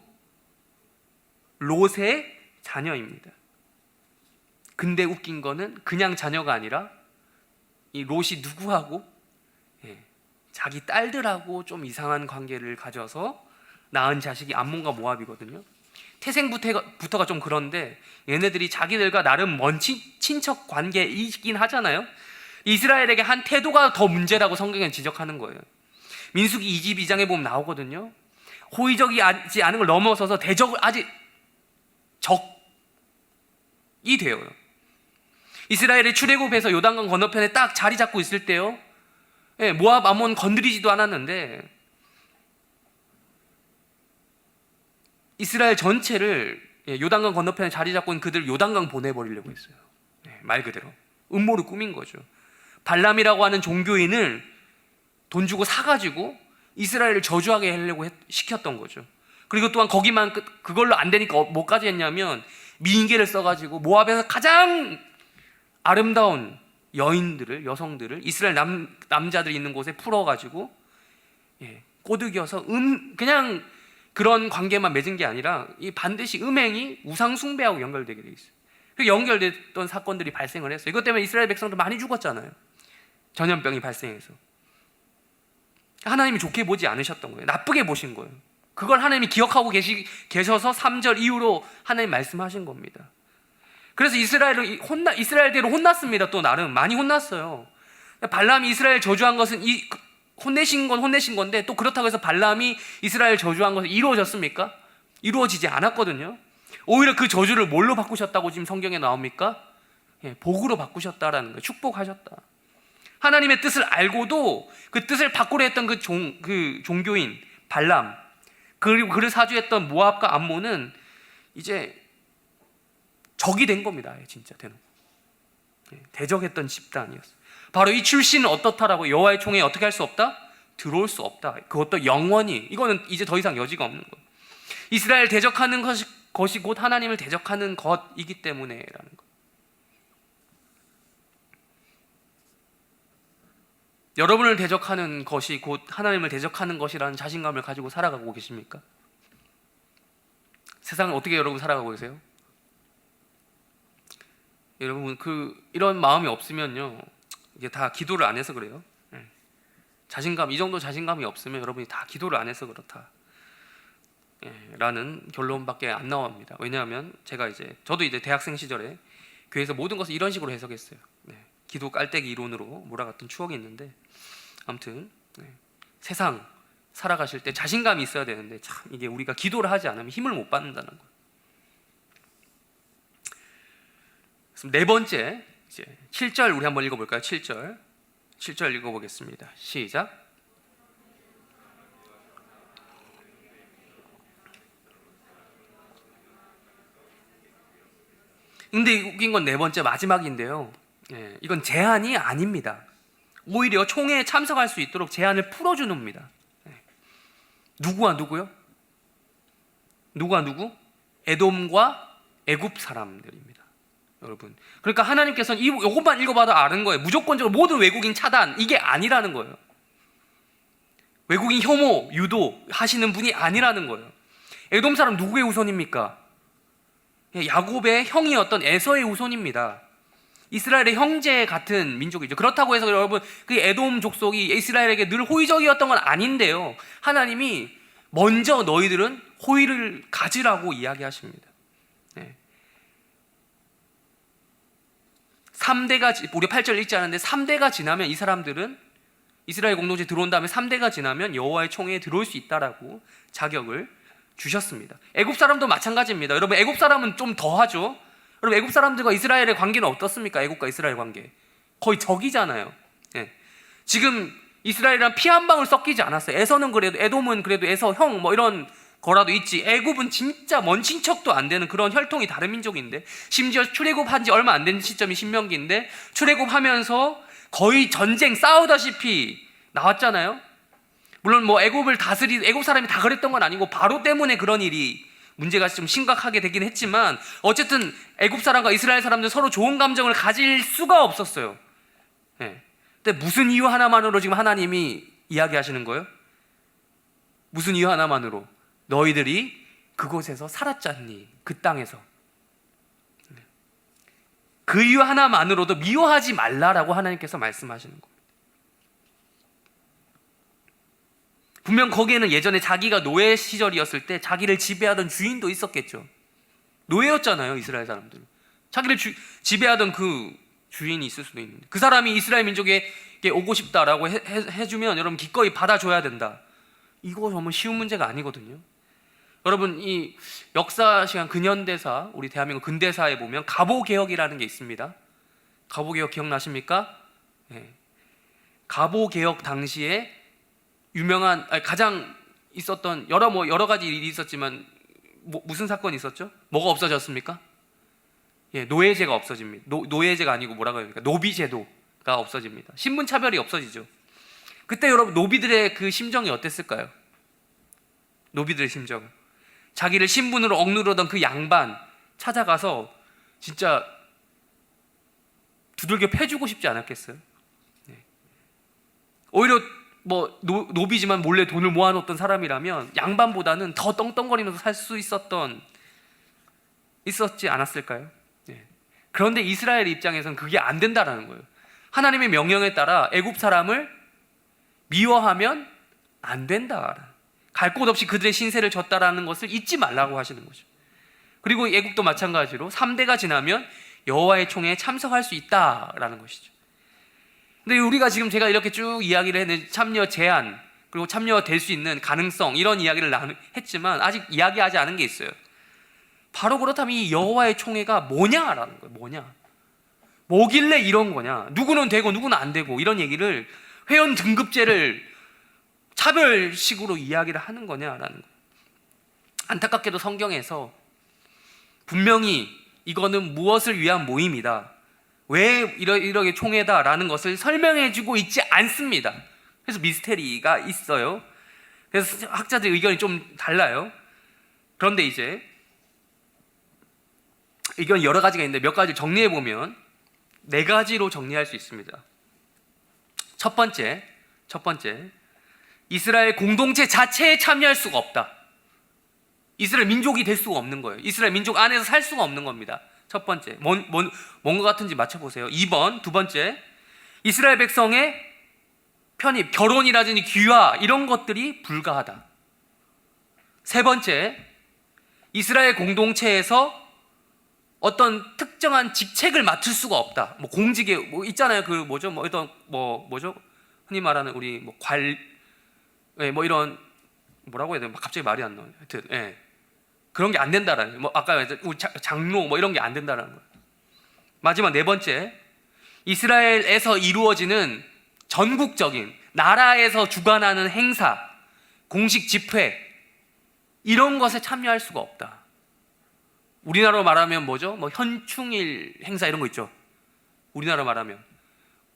롯의 자녀입니다. 근데 웃긴 거는 그냥 자녀가 아니라 이 롯이 누구하고? 자기 딸들하고 좀 이상한 관계를 가져서 낳은 자식이 암몬과 모압이거든요. 태생부터가 좀 그런데 얘네들이 자기들과 나름 먼 친척 관계이긴 하잖아요. 이스라엘에게 한 태도가 더 문제라고 성경은 지적하는 거예요. 민수기 22장에 보면 나오거든요. 호의적이지 않은 걸 넘어서서 대적을 아직 적이 돼요. 이스라엘이 출애굽해서 요단강 건너편에 딱 자리 잡고 있을 때요, 모압 암몬 건드리지도 않았는데 이스라엘 전체를 요단강 건너편에 자리 잡고 있는 그들 요단강 보내버리려고 했어요. 말 그대로 음모를 꾸민 거죠. 발람이라고 하는 종교인을 돈 주고 사가지고 이스라엘을 저주하게 하려고 시켰던 거죠. 그리고 또한 거기만 그걸로 안 되니까 뭐까지 했냐면 미인계를 써가지고 모압에서 가장 아름다운 여성들을 이스라엘 남자들 있는 곳에 풀어가지고 꼬드겨서 그냥 그런 관계만 맺은 게 아니라 이 반드시 음행이 우상 숭배하고 연결되게 돼 있어요. 연결됐던 사건들이 발생을 했어요. 이것 때문에 이스라엘 백성들 많이 죽었잖아요. 전염병이 발생해서. 하나님이 좋게 보지 않으셨던 거예요. 나쁘게 보신 거예요. 그걸 하나님이 기억하고 계셔서 3절 이후로 하나님 말씀하신 겁니다. 그래서 이스라엘대로 혼났습니다. 또 나름 많이 혼났어요. 발람이 이스라엘 저주한 것은 혼내신 건데, 또 그렇다고 해서 발람이 이스라엘 저주한 것은 이루어졌습니까? 이루어지지 않았거든요. 오히려 그 저주를 뭘로 바꾸셨다고 지금 성경에 나옵니까? 복으로 바꾸셨다라는 거예요. 축복하셨다. 하나님의 뜻을 알고도 그 뜻을 바꾸려 했던 그 종교인 발람, 그리고 그를 사주했던 모압과 암몬은 이제 적이 된 겁니다. 진짜 대놓고 대적했던 집단이었어요. 바로 이 출신은 어떻다라고? 여호와의 총회에 어떻게 할 수 없다? 들어올 수 없다. 그것도 영원히. 이거는 이제 더 이상 여지가 없는 거예요. 이스라엘 대적하는 것이 곧 하나님을 대적하는 것이기 때문에라는 거예요. 여러분을 대적하는 것이 곧 하나님을 대적하는 것이라는 자신감을 가지고 살아가고 계십니까? 세상을 어떻게 여러분 살아가고 계세요? 여러분 이런 마음이 없으면요, 이게 다 기도를 안 해서 그래요. 자신감, 이 정도 자신감이 없으면 여러분이 다 기도를 안 해서 그렇다 라는 결론밖에 안 나옵니다. 왜냐하면 저도 이제 대학생 시절에 교회에서 모든 것을 이런 식으로 해석했어요. 기도 깔때기 이론으로 몰아갔던 추억이 있는데, 아무튼 세상 살아가실 때 자신감이 있어야 되는데, 참 이게 우리가 기도를 하지 않으면 힘을 못 받는다는 거예요. 그래서 네 번째, 이제 7절 우리 한번 읽어볼까요? 7절 읽어보겠습니다. 시작. 근데 웃긴 건 네 번째 마지막인데요, 이건 제한이 아닙니다. 오히려 총회에 참석할 수 있도록 제한을 풀어주는 겁니다. 누구와 누구요? 누구와 누구? 에돔과 애굽 사람들입니다. 여러분, 그러니까 하나님께서는 이것만 읽어봐도 아는 거예요. 무조건적으로 모든 외국인 차단, 이게 아니라는 거예요. 외국인 혐오, 유도 하시는 분이 아니라는 거예요. 에돔 사람 누구의 후손입니까? 야곱의 형이었던 에서의 후손입니다. 이스라엘의 형제 같은 민족이죠. 그렇다고 해서 여러분, 그 에돔 족속이 이스라엘에게 늘 호의적이었던 건 아닌데요, 하나님이 먼저 너희들은 호의를 가지라고 이야기하십니다. 3대가, 우리 8절 읽지 않았는데 3대가 지나면 이 사람들은 이스라엘 공동체에 들어온 다음에 3대가 지나면 여호와의 총회에 들어올 수 있다라고 자격을 주셨습니다. 애굽 사람도 마찬가지입니다. 여러분, 애굽 사람은 좀 더하죠. 여러분, 애굽 사람들과 이스라엘의 관계는 어떻습니까? 애굽과 이스라엘 관계 거의 적이잖아요. 지금 이스라엘이랑 피 한 방울 섞이지 않았어요. 에서는 그래도, 에돔은 그래도 에서 형 뭐 이런 거라도 있지, 애굽은 진짜 먼 친척도 안 되는 그런 혈통이 다른 민족인데, 심지어 출애굽한 지 얼마 안 된 시점이 신명기인데 출애굽하면서 거의 전쟁 싸우다시피 나왔잖아요. 물론 뭐 애굽 사람이 다 그랬던 건 아니고 바로 때문에 그런 일이 문제가 좀 심각하게 되긴 했지만, 어쨌든 애굽 사람과 이스라엘 사람들 서로 좋은 감정을 가질 수가 없었어요. 근데 무슨 이유 하나만으로 지금 하나님이 이야기하시는 거예요? 무슨 이유 하나만으로? 너희들이 그곳에서 살았잖니, 그 땅에서. 그 이유 하나만으로도 미워하지 말라라고 하나님께서 말씀하시는 겁니다. 분명 거기에는 예전에 자기가 노예 시절이었을 때 자기를 지배하던 주인도 있었겠죠. 노예였잖아요, 이스라엘 사람들. 자기를 지배하던 그 주인이 있을 수도 있는데, 그 사람이 이스라엘 민족에게 오고 싶다라고 해주면 여러분 기꺼이 받아줘야 된다. 이거 정말 쉬운 문제가 아니거든요. 여러분, 이 역사 시간 근현대사, 우리 대한민국 근대사에 보면 갑오개혁이라는 게 있습니다. 갑오개혁 기억나십니까? 갑오개혁 당시에 가장 있었던 여러 가지 일이 있었지만 무슨 사건이 있었죠? 뭐가 없어졌습니까? 노예제가 없어집니다. 노예제가 아니고 뭐라고 합니까? 노비제도가 없어집니다. 신분차별이 없어지죠. 그때 여러분, 노비들의 그 심정이 어땠을까요? 노비들의 심정, 자기를 신분으로 억누르던 그 양반 찾아가서 진짜 두들겨 패주고 싶지 않았겠어요? 오히려 뭐 노비지만 몰래 돈을 모아놓던 사람이라면 양반보다는 더 떵떵거리면서 살 수 있었지 않았을까요? 그런데 이스라엘 입장에서는 그게 안 된다라는 거예요. 하나님의 명령에 따라 애굽 사람을 미워하면 안 된다. 갈 곳 없이 그들의 신세를 졌다라는 것을 잊지 말라고 하시는 거죠. 그리고 애국도 마찬가지로 3대가 지나면 여호와의 총회에 참석할 수 있다라는 것이죠. 근데 우리가 지금 제가 이렇게 쭉 이야기를 했는데 참여 제한 그리고 참여될 수 있는 가능성 이런 이야기를 했지만 아직 이야기하지 않은 게 있어요. 바로 그렇다면 이 여호와의 총회가 뭐냐라는 거예요. 뭐냐? 뭐길래 이런 거냐? 누구는 되고 누구는 안 되고 이런 얘기를 회원 등급제를 차별식으로 이야기를 하는 거냐라는 거예요. 안타깝게도 성경에서 분명히 이거는 무엇을 위한 모임이다, 왜 이렇게 총회다라는 것을 설명해주고 있지 않습니다. 그래서 미스테리가 있어요. 그래서 학자들 의견이 좀 달라요. 그런데 이제 의견 여러 가지가 있는데 몇 가지 정리해 보면 4가지로 정리할 수 있습니다. 첫 번째, 이스라엘 공동체 자체에 참여할 수가 없다. 이스라엘 민족이 될 수가 없는 거예요. 이스라엘 민족 안에서 살 수가 없는 겁니다. 첫 번째, 뭔 것 같은지 맞춰보세요. 2번, 두 번째, 이스라엘 백성의 편입, 결혼이라든지 귀화 이런 것들이 불가하다. 세 번째, 이스라엘 공동체에서 어떤 특정한 직책을 맡을 수가 없다. 뭐 공직에 뭐 있잖아요. 그 뭐죠? 뭐 어떤 뭐죠? 흔히 말하는 우리 뭐 뭐 이런 뭐라고 해야 되나? 갑자기 말이 안 나와요. 하여튼 그런 게 안 된다라는. 뭐 아까 우리 장로 뭐 이런 게 안 된다라는 거예요. 마지막 4번째, 이스라엘에서 이루어지는 전국적인 나라에서 주관하는 행사, 공식 집회 이런 것에 참여할 수가 없다. 우리나라로 말하면 뭐죠? 뭐 현충일 행사 이런 거 있죠. 우리나라 말하면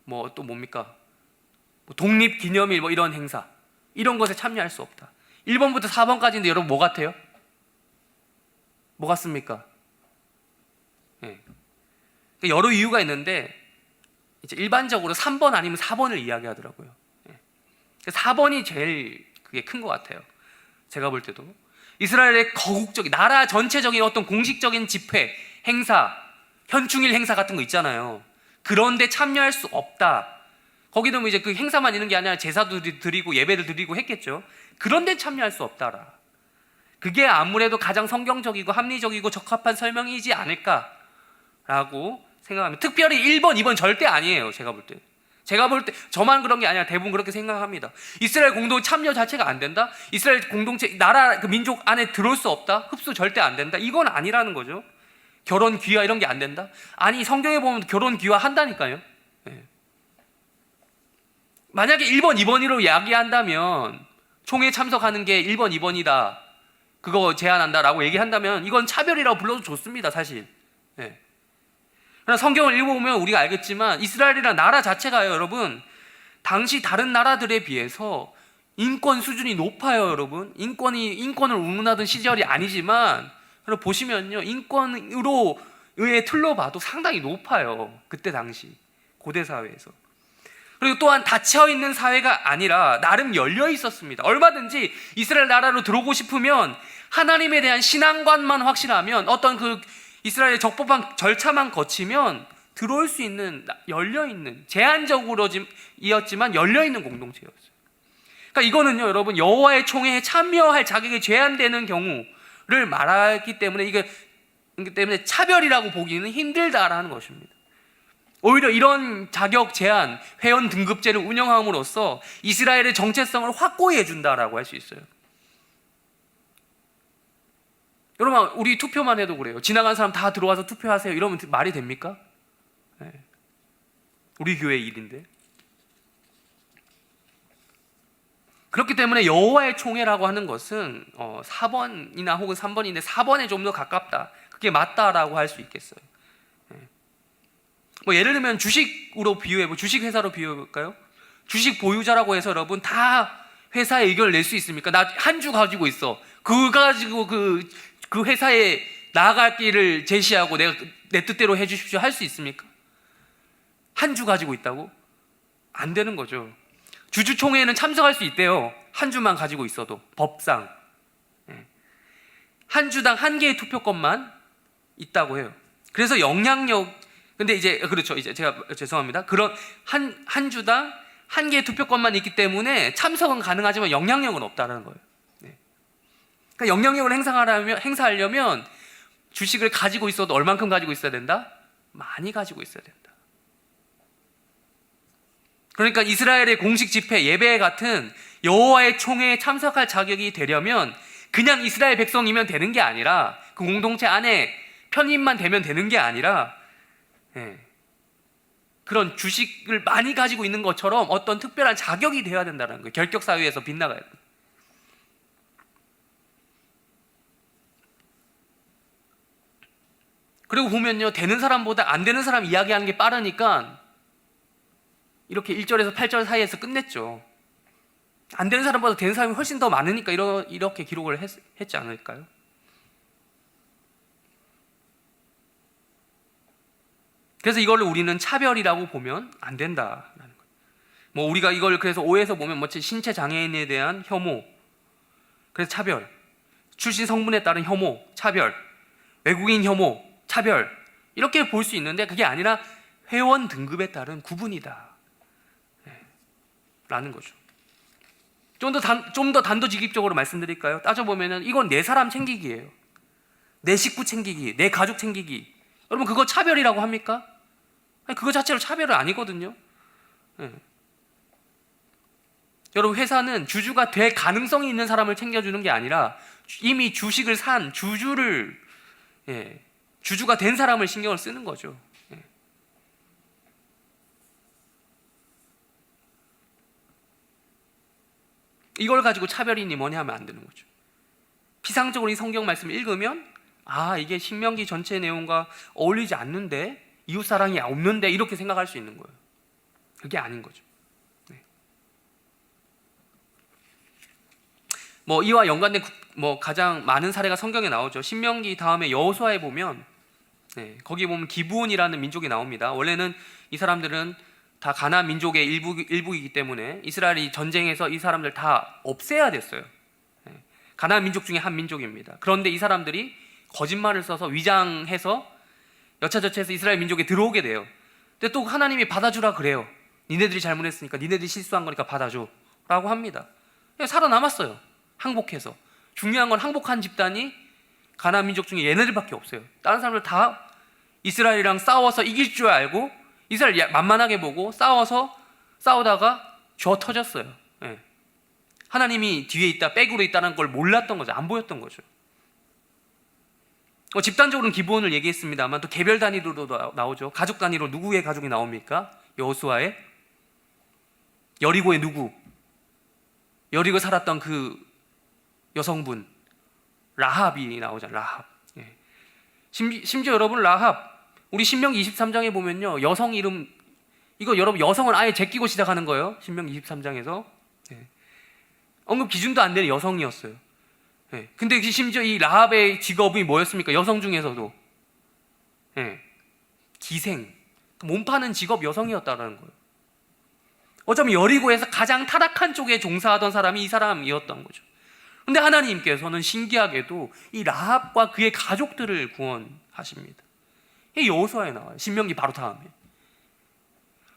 뭐 또 뭡니까? 뭐 독립기념일 뭐 이런 행사 이런 것에 참여할 수 없다. 1번부터 4번까지인데 여러분 뭐 같아요? 뭐 같습니까? 여러 이유가 있는데 이제 일반적으로 3번 아니면 4번을 이야기하더라고요. 4번이 제일 그게 큰 것 같아요. 제가 볼 때도 이스라엘의 거국적인 나라 전체적인 어떤 공식적인 집회, 행사, 현충일 행사 같은 거 있잖아요. 그런데 참여할 수 없다. 거기도 뭐 이제 그 행사만 있는 게 아니라 제사도 드리고 예배를 드리고 했겠죠. 그런데 참여할 수 없다라. 그게 아무래도 가장 성경적이고 합리적이고 적합한 설명이지 않을까라고 생각합니다. 특별히 1번, 2번 절대 아니에요. 제가 볼 때 저만 그런 게 아니라 대부분 그렇게 생각합니다. 이스라엘 공동 참여 자체가 안 된다? 이스라엘 공동체 나라 그 민족 안에 들어올 수 없다? 흡수 절대 안 된다? 이건 아니라는 거죠. 결혼 귀화 이런 게 안 된다? 아니 성경에 보면 결혼 귀화 한다니까요. 만약에 1번, 2번으로 이야기한다면 총회 참석하는 게 1번, 2번이다. 그거 제한한다라고 얘기한다면 이건 차별이라고 불러도 좋습니다. 사실. 그러나 성경을 읽어보면 우리가 알겠지만 이스라엘이라는 나라 자체가요, 여러분, 당시 다른 나라들에 비해서 인권 수준이 높아요, 여러분. 인권을 운운하던 시절이 아니지만 보시면요, 인권으로 의의 틀로 봐도 상당히 높아요. 그때 당시 고대 사회에서. 그리고 또한 닫혀 있는 사회가 아니라 나름 열려 있었습니다. 얼마든지 이스라엘 나라로 들어오고 싶으면 하나님에 대한 신앙관만 확실하면 어떤 그 이스라엘의 적법한 절차만 거치면 들어올 수 있는 열려 있는 제한적으로 이었지만 열려 있는 공동체였어요. 그러니까 이거는요, 여러분, 여호와의 총회에 참여할 자격이 제한되는 경우를 말하기 때문에 이게 때문에 차별이라고 보기는 힘들다라는 것입니다. 오히려 이런 자격 제한, 회원 등급제를 운영함으로써 이스라엘의 정체성을 확고히 해준다라고 할 수 있어요. 여러분, 우리 투표만 해도 그래요. 지나간 사람 다 들어와서 투표하세요 이러면 말이 됩니까? 우리 교회의 일인데. 그렇기 때문에 여호와의 총회라고 하는 것은 4번이나 혹은 3번인데 4번에 좀 더 가깝다, 그게 맞다라고 할 수 있겠어요. 뭐 예를 들면 주식으로 비유해보, 주식 회사로 비유해볼까요? 주식 보유자라고 해서 여러분 다 회사에 의견을 낼 수 있습니까? 나 한 주 가지고 있어. 그거 가지고 그 회사에 나아갈 길을 제시하고 내 뜻대로 해주십시오 할 수 있습니까? 한 주 가지고 있다고? 안 되는 거죠. 주주총회에는 참석할 수 있대요. 한 주만 가지고 있어도 법상 한 주당 1개의 투표권만 있다고 해요. 그래서 영향력, 근데 이제 그렇죠. 이제 제가 죄송합니다. 그런 한 주당 1개의 투표권만 있기 때문에 참석은 가능하지만 영향력은 없다는 거예요. 그러니까 영향력을 행사하려면 주식을 가지고 있어도 얼만큼 가지고 있어야 된다? 많이 가지고 있어야 된다. 그러니까 이스라엘의 공식 집회, 예배 같은 여호와의 총회에 참석할 자격이 되려면 그냥 이스라엘 백성이면 되는 게 아니라, 그 공동체 안에 편입만 되면 되는 게 아니라, 그런 주식을 많이 가지고 있는 것처럼 어떤 특별한 자격이 되어야 된다는 거예요. 결격 사회에서 빗나가야 돼요. 그리고 보면요, 되는 사람보다 안 되는 사람 이야기하는 게 빠르니까 이렇게 1절에서 8절 사이에서 끝냈죠. 안 되는 사람보다 되는 사람이 훨씬 더 많으니까 이렇게 기록을 했지 않을까요? 그래서 이걸 우리는 차별이라고 보면 안 된다라는 거예요. 뭐 우리가 이걸 그래서 오해해서 보면 뭐 신체 장애인에 대한 혐오, 그래서 차별, 출신 성분에 따른 혐오, 차별, 외국인 혐오, 차별, 이렇게 볼 수 있는데 그게 아니라 회원 등급에 따른 구분이다 라는 거죠. 좀 더 단도직입적으로 말씀드릴까요? 따져보면 이건 내 사람 챙기기예요. 내 식구 챙기기, 내 가족 챙기기. 여러분, 그거 차별이라고 합니까? 아니, 그거 자체로 차별은 아니거든요. 여러분, 회사는 주주가 될 가능성이 있는 사람을 챙겨주는 게 아니라 이미 주식을 산 주주가 된 사람을 신경을 쓰는 거죠. 이걸 가지고 차별이니 뭐냐 하면 안 되는 거죠. 피상적으로 이 성경 말씀을 읽으면 이게 신명기 전체 내용과 어울리지 않는데, 이웃사랑이 없는데, 이렇게 생각할 수 있는 거예요. 그게 아닌 거죠. 뭐 이와 연관된 가장 많은 사례가 성경에 나오죠. 신명기 다음에 여호수아에 보면 거기 보면 기브온이라는 민족이 나옵니다. 원래는 이 사람들은 다 가나안 민족의 일부이기 때문에 이스라엘이 전쟁에서 이 사람들 다 없애야 됐어요. 가나안 민족 중에 한 민족입니다. 그런데 이 사람들이 거짓말을 써서 위장해서 여차저차해서 이스라엘 민족에 들어오게 돼요. 근데 또 하나님이 받아주라 그래요. 니네들이 잘못했으니까, 니네들이 실수한 거니까 받아줘 라고 합니다. 살아남았어요. 항복해서. 중요한 건 항복한 집단이 가나안 민족 중에 얘네들밖에 없어요. 다른 사람들 다 이스라엘이랑 싸워서 이길 줄 알고 이스라엘 만만하게 보고 싸우다가 쥐어 터졌어요. 하나님이 뒤에 있다, 백으로 있다는 걸 몰랐던 거죠. 안 보였던 거죠. 집단적으로는 기브온을 얘기했습니다만 또 개별 단위로도 나오죠. 가족 단위로 누구의 가족이 나옵니까? 여호수아의 여리고의 누구? 여리고 살았던 그 여성분 라합이 나오잖아요. 라합. 심지어 여러분, 라합, 우리 신명기 23장에 보면요, 여성 이름, 이거 여러분 여성을 아예 제끼고 시작하는 거예요. 신명기 23장에서 언급 기준도 안 되는 여성이었어요. 근데 심지어 이 라합의 직업이 뭐였습니까? 여성 중에서도 기생, 몸 파는 직업 여성이었다는 거예요. 어쩌면 여리고에서 가장 타락한 쪽에 종사하던 사람이 이 사람이었던 거죠. 근데 하나님께서는 신기하게도 이 라합과 그의 가족들을 구원하십니다. 이 여호수아에 나와요. 신명기 바로 다음에.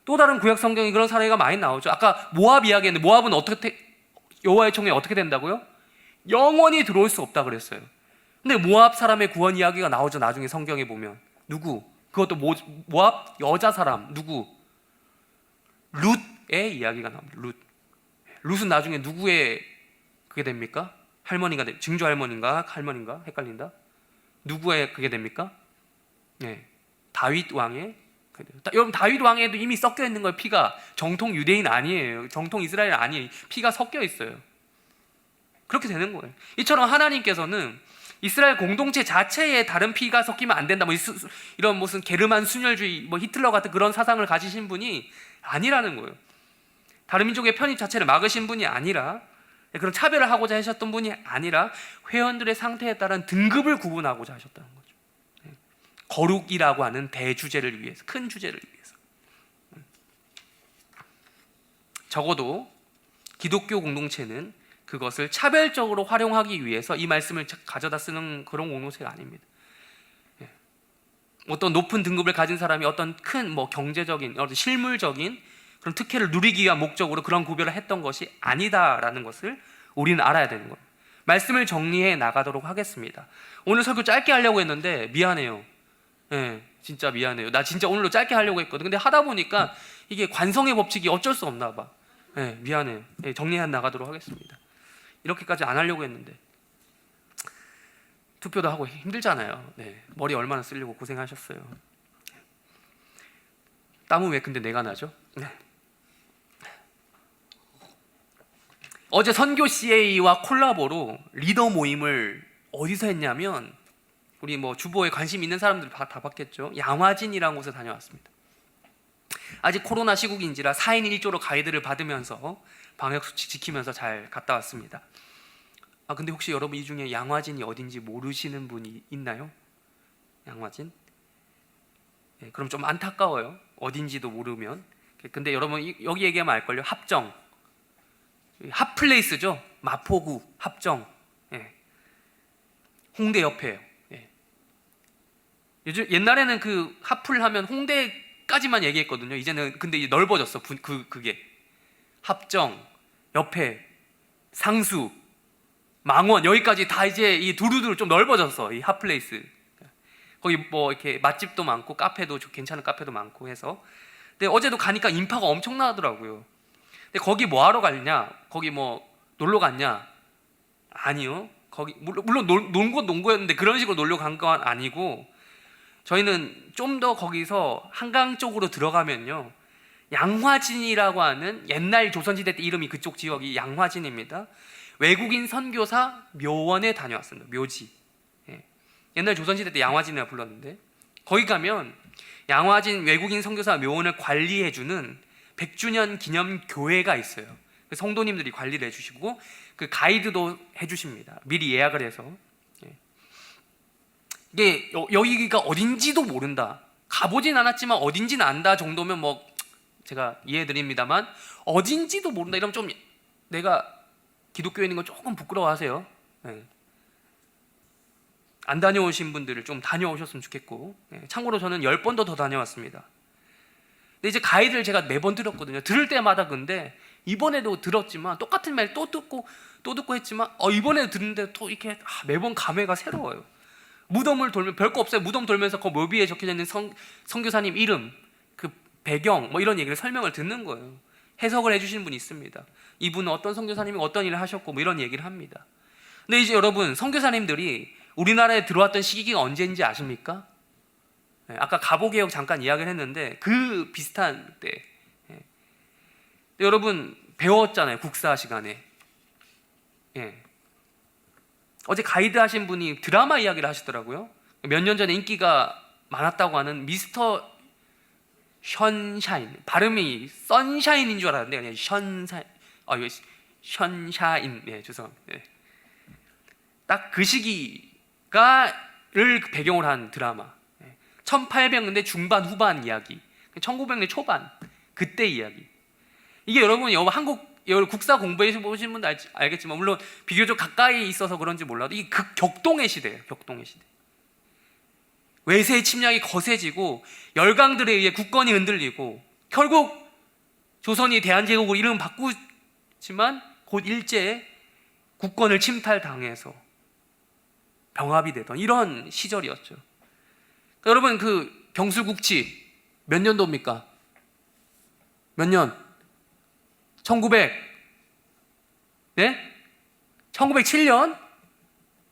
또 다른 구약 성경에 그런 사례가 많이 나오죠. 아까 모압 이야기했는데, 모압은 여호와의 총회에 어떻게 된다고요? 영원히 들어올 수 없다 그랬어요. 근데 모압 사람의 구원 이야기가 나오죠. 나중에 성경에 보면. 누구? 그것도 모압 여자 사람 누구? 룻의 이야기가 나옵니다. 룻은 나중에 누구의 그게 됩니까? 할머니가 증조 할머니인가 헷갈린다. 누구의 그게 됩니까? 다윗 왕의. 여러분, 다윗 왕에도 이미 섞여 있는 거예요. 피가 정통 유대인 아니에요. 정통 이스라엘 아니에요. 피가 섞여 있어요. 그렇게 되는 거예요. 이처럼 하나님께서는 이스라엘 공동체 자체에 다른 피가 섞이면 안 된다, 이런 무슨 게르만 순혈주의, 히틀러 같은 그런 사상을 가지신 분이 아니라는 거예요. 다른 민족의 편입 자체를 막으신 분이 아니라, 그런 차별을 하고자 하셨던 분이 아니라 회원들의 상태에 따른 등급을 구분하고자 하셨다는 거죠. 거룩이라고 하는 대주제를 위해서, 큰 주제를 위해서. 적어도 기독교 공동체는 그것을 차별적으로 활용하기 위해서 이 말씀을 가져다 쓰는 그런 공동체가 아닙니다. 어떤 높은 등급을 가진 사람이 어떤 큰 경제적인, 어떤 실물적인 그런 특혜를 누리기 위한 목적으로 그런 구별을 했던 것이 아니다라는 것을 우리는 알아야 되는 거예요. 말씀을 정리해 나가도록 하겠습니다. 오늘 설교 짧게 하려고 했는데 미안해요. 진짜 미안해요. 나 진짜 오늘로 짧게 하려고 했거든. 근데 하다 보니까 이게 관성의 법칙이 어쩔 수 없나 봐. 미안해요. 정리해 나가도록 하겠습니다. 이렇게까지 안 하려고 했는데 투표도 하고 힘들잖아요. 머리 얼마나 쓰려고 고생하셨어요. 땀은 왜 근데 내가 나죠? 어제 선교 CA와 콜라보로 리더 모임을 어디서 했냐면 우리 주보에 관심 있는 사람들 다 봤겠죠. 양화진이라는 곳에 다녀왔습니다. 아직 코로나 시국인지라 4인 1조로 가이드를 받으면서 방역수칙 지키면서 잘 갔다 왔습니다. 근데 혹시 여러분 이 중에 양화진이 어딘지 모르시는 분이 있나요? 양화진? 그럼 좀 안타까워요. 어딘지도 모르면. 근데 여러분 여기 얘기하면 알걸요. 합정, 핫플레이스죠. 마포구 합정, 홍대 옆에요. 요즘 옛날에는 그 핫플 하면 홍대까지만 얘기했거든요. 이제는 근데 이제 넓어졌어. 그게 합정 옆에 상수, 망원 여기까지 다 이제 이 두루두루 좀 넓어졌어. 이 핫플레이스. 거기 이렇게 맛집도 많고 카페도 괜찮은 카페도 많고 해서. 근데 어제도 가니까 인파가 엄청나더라고요. 근데 거기 뭐 하러 갔냐? 거기 놀러 갔냐? 아니요. 거기 물론 논 거였는데 그런 식으로 놀러 간 건 아니고 저희는 좀 더 거기서 한강 쪽으로 들어가면요. 양화진이라고 하는 옛날 조선시대 때 이름이 그쪽 지역이 양화진입니다. 외국인 선교사 묘원에 다녀왔습니다. 묘지. 옛날 조선시대 때 양화진이라 불렀는데 거기 가면 양화진 외국인 선교사 묘원을 관리해주는 100주년 기념 교회가 있어요. 성도님들이 관리를 해주시고 그 가이드도 해주십니다. 미리 예약을 해서. 이게 여기가 어딘지도 모른다. 가보진 않았지만 어딘지는 안다 정도면 제가 이해해드립니다만 어딘지도 모른다 이러면 좀 내가 기독교인인 건 조금 부끄러워하세요. 안 다녀오신 분들을 좀 다녀오셨으면 좋겠고 참고로 저는 10번도 더 다녀왔습니다. 근데 이제 가이드를 제가 매번 들었거든요. 들을 때마다 근데 이번에도 들었지만 똑같은 말 또 듣고 했지만 이번에도 듣는데 또 이렇게 매번 감회가 새로워요. 무덤을 돌면 별거 없어요. 무덤 돌면서 그 묘비에 적혀져 있는 선교사님 이름, 그 배경 이런 얘기를 설명을 듣는 거예요. 해석을 해주시는 분이 있습니다. 이분은 어떤 선교사님이 어떤 일을 하셨고 이런 얘기를 합니다. 근데 이제 여러분 선교사님들이 우리나라에 들어왔던 시기가 언제인지 아십니까? 아까 가보개혁 잠깐 이야기를 했는데 그 비슷한 때. 여러분 배웠잖아요. 국사 시간에. 어제 가이드 하신 분이 드라마 이야기를 하시더라고요. 몇 년 전에 인기가 많았다고 하는 미스터 션샤인. 발음이 선샤인인 줄 알았는데 그냥 션샤인. 죄송합니다. 딱 그 시기를 배경으로 한 드라마. 1800년대 중반 후반 이야기, 1900년대 초반 그때 이야기. 이게 여러분 한국 국사 공부해 보신 분도 알겠지만 물론 비교적 가까이 있어서 그런지 몰라도 이 극격동의 시대예요. 격동의 시대. 외세의 침략이 거세지고 열강들에 의해 국권이 흔들리고 결국 조선이 대한제국으로 이름 바꾸지만 곧 일제에 국권을 침탈당해서 병합이 되던 이런 시절이었죠. 여러분 그 병술국치 몇 년도입니까? 몇 년? 1907년?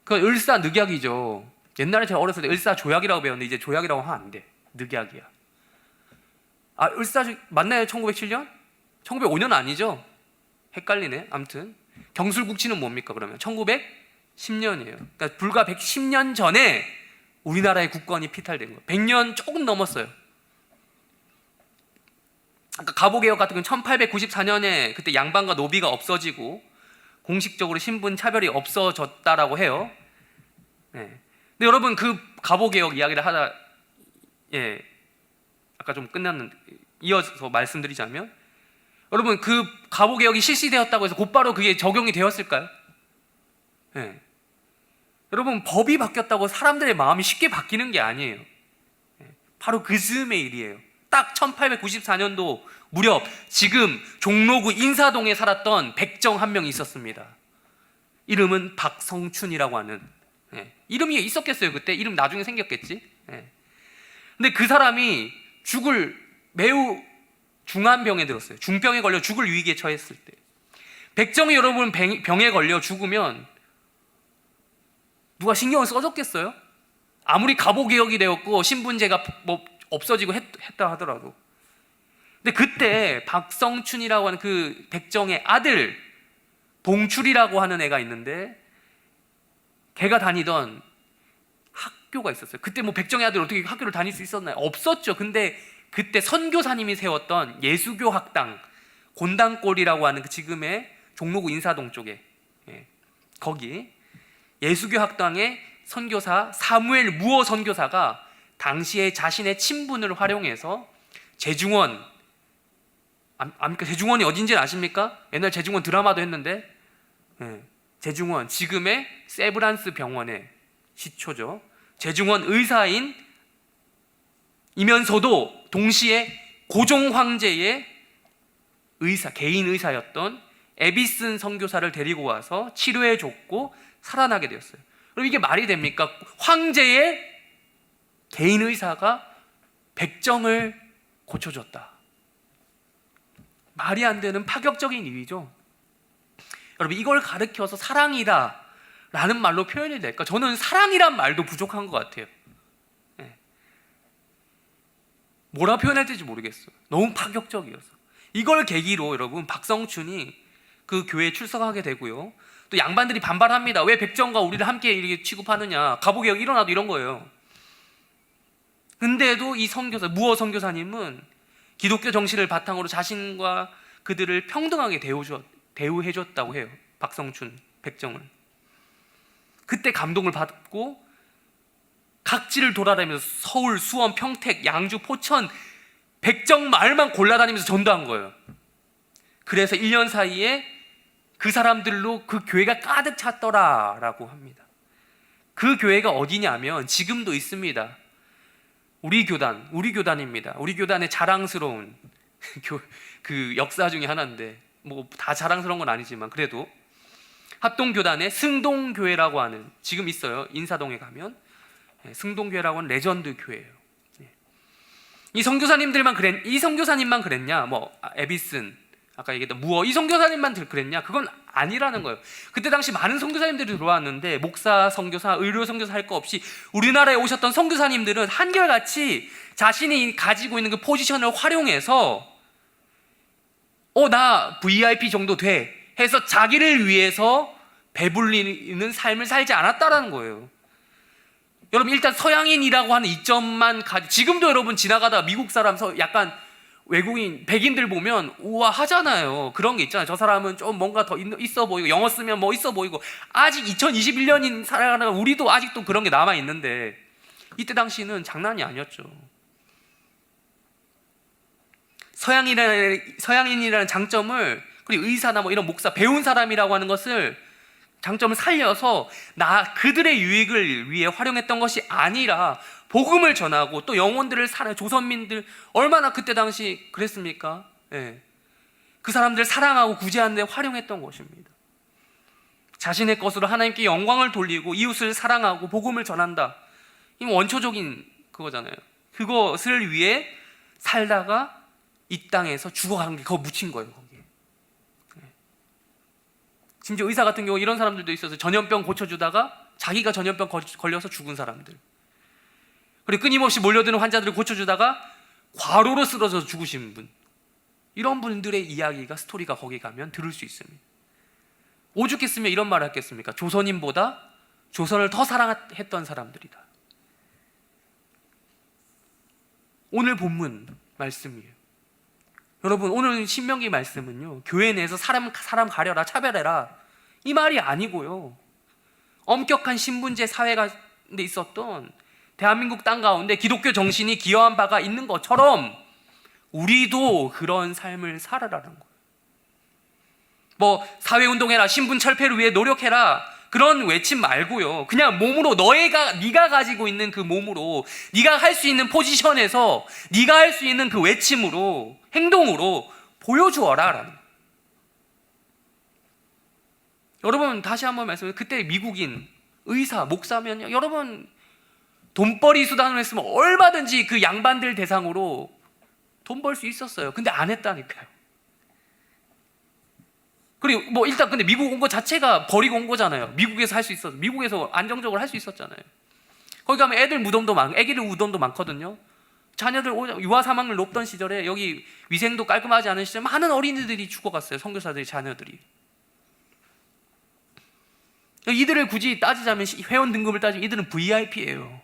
그 을사늑약이죠. 옛날에 제가 어렸을 때 을사조약이라고 배웠는데 이제 조약이라고 하면 안 돼. 늑약이야. 맞나요? 1907년? 1905년 아니죠? 헷갈리네. 아무튼 경술국치는 뭡니까 그러면? 1910년이에요. 그러니까 불과 110년 전에 우리나라의 국권이 피탈된 거예요. 100년 조금 넘었어요. 아까 가보개혁 같은 건 1894년에 그때 양반과 노비가 없어지고 공식적으로 신분 차별이 없어졌다라고 해요. 근데 여러분 그 가보개혁 이야기를 하다 아까 좀 끝났는데 이어서 말씀드리자면 여러분 그 가보개혁이 실시되었다고 해서 곧바로 그게 적용이 되었을까요? 여러분 법이 바뀌었다고 사람들의 마음이 쉽게 바뀌는 게 아니에요. 바로 그 즈음의 일이에요. 딱 1894년도 무렵 지금 종로구 인사동에 살았던 백정 한 명이 있었습니다. 이름은 박성춘이라고 하는, 이름이 있었겠어요. 그때 이름 나중에 생겼겠지. 근데 그 사람이 죽을 매우 중한 병에 들었어요. 중병에 걸려 죽을 위기에 처했을 때, 백정이 여러분 병에 걸려 죽으면 누가 신경을 써줬겠어요? 아무리 갑오개혁이 되었고 신분제가 뭐 없어지고 했다 하더라도. 근데 그때 박성춘이라고 하는 그 백정의 아들 봉출이라고 하는 애가 있는데, 걔가 다니던 학교가 있었어요. 그때 뭐 백정의 아들 어떻게 학교를 다닐 수 있었나요? 없었죠. 근데 그때 선교사님이 세웠던 예수교 학당, 곤단골이라고 하는 그 지금의 종로구 인사동 쪽에, 거기 예수교 학당의 선교사 사무엘 무어 선교사가 당시에 자신의 친분을 활용해서 제중원, 제중원이 어딘지 아십니까? 옛날 제중원 드라마도 했는데, 제중원 지금의 세브란스 병원의 시초죠. 제중원 의사인 이면서도 동시에 고종 황제의 의사, 개인 의사였던 에비슨 선교사를 데리고 와서 치료해 줬고 살아나게 되었어요. 그럼 이게 말이 됩니까? 황제의 개인 의사가 백정을 고쳐줬다. 말이 안 되는 파격적인 일이죠. 여러분, 이걸 가르쳐서 사랑이다 라는 말로 표현이 될까? 저는 사랑이란 말도 부족한 것 같아요. 뭐라 표현해야 될지 모르겠어요. 너무 파격적이어서. 이걸 계기로 여러분, 박성춘이 그 교회에 출석하게 되고요, 또 양반들이 반발합니다. 왜 백정과 우리를 함께 이렇게 취급하느냐, 갑오개혁 일어나도 이런 거예요. 근데도 이 선교사, 무어 선교사님은 기독교 정신을 바탕으로 자신과 그들을 평등하게 대우해줬다고 해요. 박성춘, 백정을. 그때 감동을 받고 각지를 돌아다니면서 서울, 수원, 평택, 양주, 포천, 백정 마을만 골라다니면서 전도한 거예요. 그래서 1년 사이에 그 사람들로 그 교회가 가득 찼더라라고 합니다. 그 교회가 어디냐면 지금도 있습니다. 우리 교단입니다. 우리 교단의 자랑스러운 그 역사 중에 하나인데, 뭐 다 자랑스러운 건 아니지만 그래도 합동교단의 승동교회라고 하는, 지금 있어요. 인사동에 가면 승동교회라고 하는 레전드 교회예요. 이 선교사님만 그랬냐? 뭐 에비슨, 아까 얘기했던 무어, 이 선교사님만 그랬냐? 그건 아니라는 거예요. 그때 당시 많은 선교사님들이 들어왔는데 목사, 선교사, 의료 선교사 할 거 없이 우리나라에 오셨던 선교사님들은 한결같이 자신이 가지고 있는 그 포지션을 활용해서 나 VIP 정도 돼 해서 자기를 위해서 배불리는 삶을 살지 않았다라는 거예요. 여러분, 일단 서양인이라고 하는 이점만 지금도 여러분 지나가다 미국 사람, 약간 외국인, 백인들 보면 우와 하잖아요. 그런 게 있잖아요. 저 사람은 좀 뭔가 더 있어 보이고, 영어 쓰면 뭐 있어 보이고. 아직 2021년인 살아가는 우리도 아직도 그런 게 남아 있는데, 이때 당시는 장난이 아니었죠. 서양인이라는 장점을, 그리고 의사나 뭐 이런 목사, 배운 사람이라고 하는 것을, 장점을 살려서 그들의 유익을 위해 활용했던 것이 아니라 복음을 전하고 또 영혼들을 조선민들 얼마나 그때 당시 그랬습니까? 그 사람들 사랑하고 구제하는 데 활용했던 것입니다. 자신의 것으로 하나님께 영광을 돌리고 이웃을 사랑하고 복음을 전한다. 이 원초적인 그거잖아요. 그것을 위해 살다가 이 땅에서 죽어가는 게 그거 묻힌 거예요. 거기에. 심지어 의사 같은 경우 이런 사람들도 있어서 전염병 고쳐주다가 자기가 전염병 걸려서 죽은 사람들, 그리고 끊임없이 몰려드는 환자들을 고쳐주다가 과로로 쓰러져서 죽으신 분, 이런 분들의 이야기가, 스토리가 거기 가면 들을 수 있습니다. 오죽했으면 이런 말을 했겠습니까? 조선인보다 조선을 더 사랑했던 사람들이다. 오늘 본문 말씀이에요. 여러분, 오늘 신명기 말씀은요, 교회 내에서 사람 가려라, 차별해라, 이 말이 아니고요, 엄격한 신분제 사회가 있었던 대한민국 땅 가운데 기독교 정신이 기여한 바가 있는 것처럼 우리도 그런 삶을 살아라는 거예요. 뭐 사회운동해라, 신분 철폐를 위해 노력해라, 그런 외침 말고요, 그냥 몸으로 네가 가지고 있는 그 몸으로, 네가 할 수 있는 포지션에서 네가 할 수 있는 그 외침으로, 행동으로 보여주어라 라는 거예요. 여러분 다시 한번 말씀드려요. 그때 미국인, 의사, 목사면요, 여러분 돈벌이 수단을 했으면 얼마든지 그 양반들 대상으로 돈 벌 수 있었어요. 근데 안 했다니까요. 그리고 뭐 일단 근데 미국 온 거 자체가 버리고 온 거잖아요. 미국에서 할 수 있었어. 미국에서 안정적으로 할 수 있었잖아요. 거기 가면 애들 무덤도 애기들 무덤도 많거든요. 자녀들 유아 사망률 높던 시절에 여기 위생도 깔끔하지 않은 시절에 많은 어린이들이 죽어갔어요. 선교사들이, 자녀들이. 이들을 굳이 따지자면, 회원 등급을 따지면 이들은 VIP예요.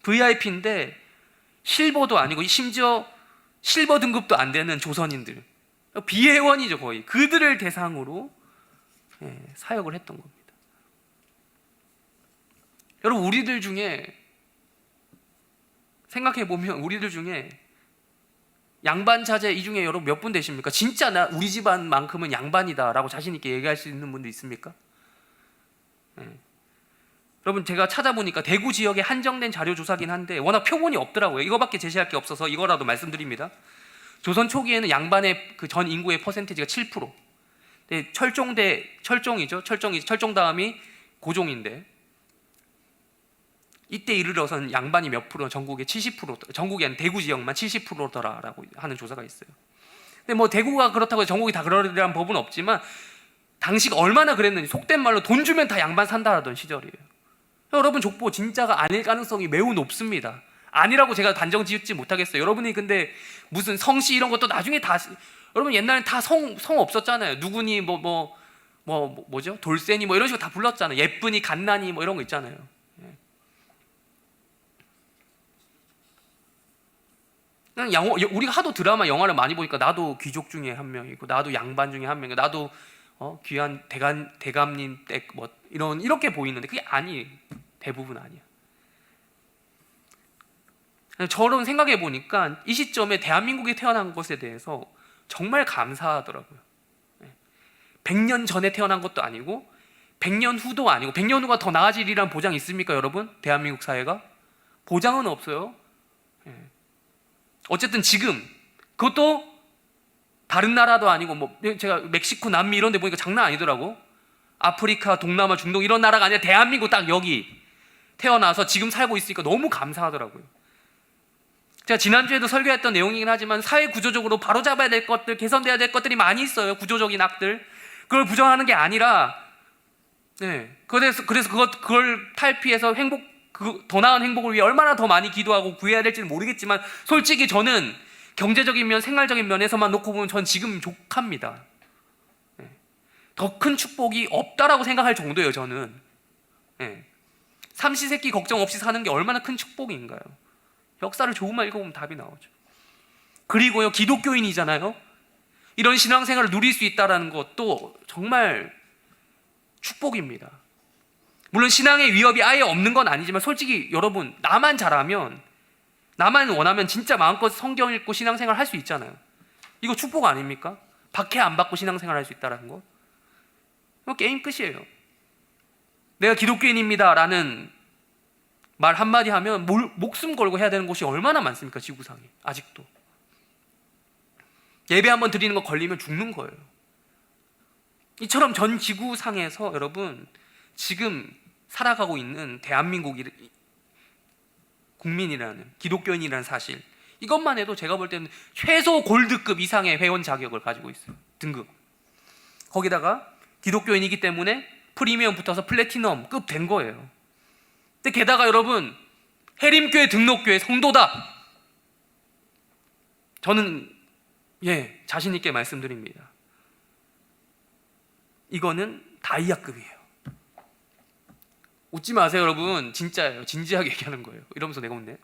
VIP인데 실버도 아니고 심지어 실버 등급도 안 되는 조선인들, 비회원이죠 거의. 그들을 대상으로 사역을 했던 겁니다. 여러분, 우리들 중에 생각해보면 우리들 중에 양반 자제 이 중에 여러분 몇 분 되십니까? 진짜 나 우리 집안만큼은 양반이다 라고 자신 있게 얘기할 수 있는 분도 있습니까? 여러분, 제가 찾아보니까 대구 지역에 한정된 자료 조사긴 한데 워낙 표본이 없더라고요. 이거밖에 제시할 게 없어서 이거라도 말씀드립니다. 조선 초기에는 양반의 그 전 인구의 퍼센티지가 7%. 근데 철종 다음이 고종인데 이때 이르러서는 양반이 몇 프로, 전국의 70%, 전국이 아니라 대구 지역만 70%더라라고 하는 조사가 있어요. 근데 뭐 대구가 그렇다고 해서 전국이 다 그러리라는 법은 없지만 당시가 얼마나 그랬는지, 속된 말로 돈 주면 다 양반 산다라던 시절이에요. 여러분, 족보 진짜가 아닐 가능성이 매우 높습니다. 아니라고 제가 단정 지었지 못하겠어요. 여러분이 근데 무슨 성씨 이런 것도 나중에 다, 여러분 옛날엔 다 성 없었잖아요. 누구니 뭐죠? 돌쇠니 뭐 이런 식으로 다 불렀잖아요. 예쁘니 갓나니 뭐 이런 거 있잖아요. 우리가 하도 드라마 영화를 많이 보니까 나도 귀족 중에 한 명이고 나도 양반 중에 한 명이고 나도 귀한 대감님 댁 뭐 이렇게 보이는데 그게 아니에요. 대부분 아니야. 저런 생각해 보니까 이 시점에 대한민국에 태어난 것에 대해서 정말 감사하더라고요. 100년 전에 태어난 것도 아니고 100년 후도 아니고 100년 후가 더 나아지리란 보장이 있습니까, 여러분? 대한민국 사회가? 보장은 없어요. 어쨌든 지금 그것도 다른 나라도 아니고 뭐 제가 멕시코, 남미 이런 데 보니까 장난 아니더라고. 아프리카, 동남아, 중동 이런 나라가 아니라 대한민국 딱 여기 태어나서 지금 살고 있으니까 너무 감사하더라고요. 제가 지난주에도 설교했던 내용이긴 하지만 사회 구조적으로 바로잡아야 될 것들, 개선돼야 될 것들이 많이 있어요. 구조적인 악들. 그걸 부정하는 게 아니라 그래서 그걸 탈피해서 더 나은 행복을 위해 얼마나 더 많이 기도하고 구해야 될지는 모르겠지만 솔직히 저는 경제적인 면, 생활적인 면에서만 놓고 보면 전 지금 족합니다. 더 큰 축복이 없다라고 생각할 정도예요, 저는. 삼시세끼 걱정 없이 사는 게 얼마나 큰 축복인가요? 역사를 조금만 읽어보면 답이 나오죠. 그리고요, 기독교인이잖아요. 이런 신앙생활을 누릴 수 있다는 것도 정말 축복입니다. 물론 신앙의 위협이 아예 없는 건 아니지만 솔직히 여러분, 나만 잘하면, 나만 원하면 진짜 마음껏 성경 읽고 신앙생활 할 수 있잖아요. 이거 축복 아닙니까? 박해 안 받고 신앙생활 할 수 있다는 거. 이거 게임 끝이에요. 내가 기독교인입니다 라는 말 한마디 하면 목숨 걸고 해야 되는 곳이 얼마나 많습니까, 지구상에. 아직도 예배 한번 드리는 거 걸리면 죽는 거예요. 이처럼 전 지구상에서 여러분 지금 살아가고 있는 대한민국 국민이라는, 기독교인이라는 사실, 이것만 해도 제가 볼 때는 최소 골드급 이상의 회원 자격을 가지고 있어요. 등급. 거기다가 기독교인이기 때문에 프리미엄 붙어서 플래티넘급 된 거예요. 근데 게다가 여러분, 해림교회 등록교회 성도다. 저는 자신 있게 말씀드립니다. 이거는 다이아급이에요. 웃지 마세요, 여러분. 진짜예요. 진지하게 얘기하는 거예요. 이러면서 내가 웃네.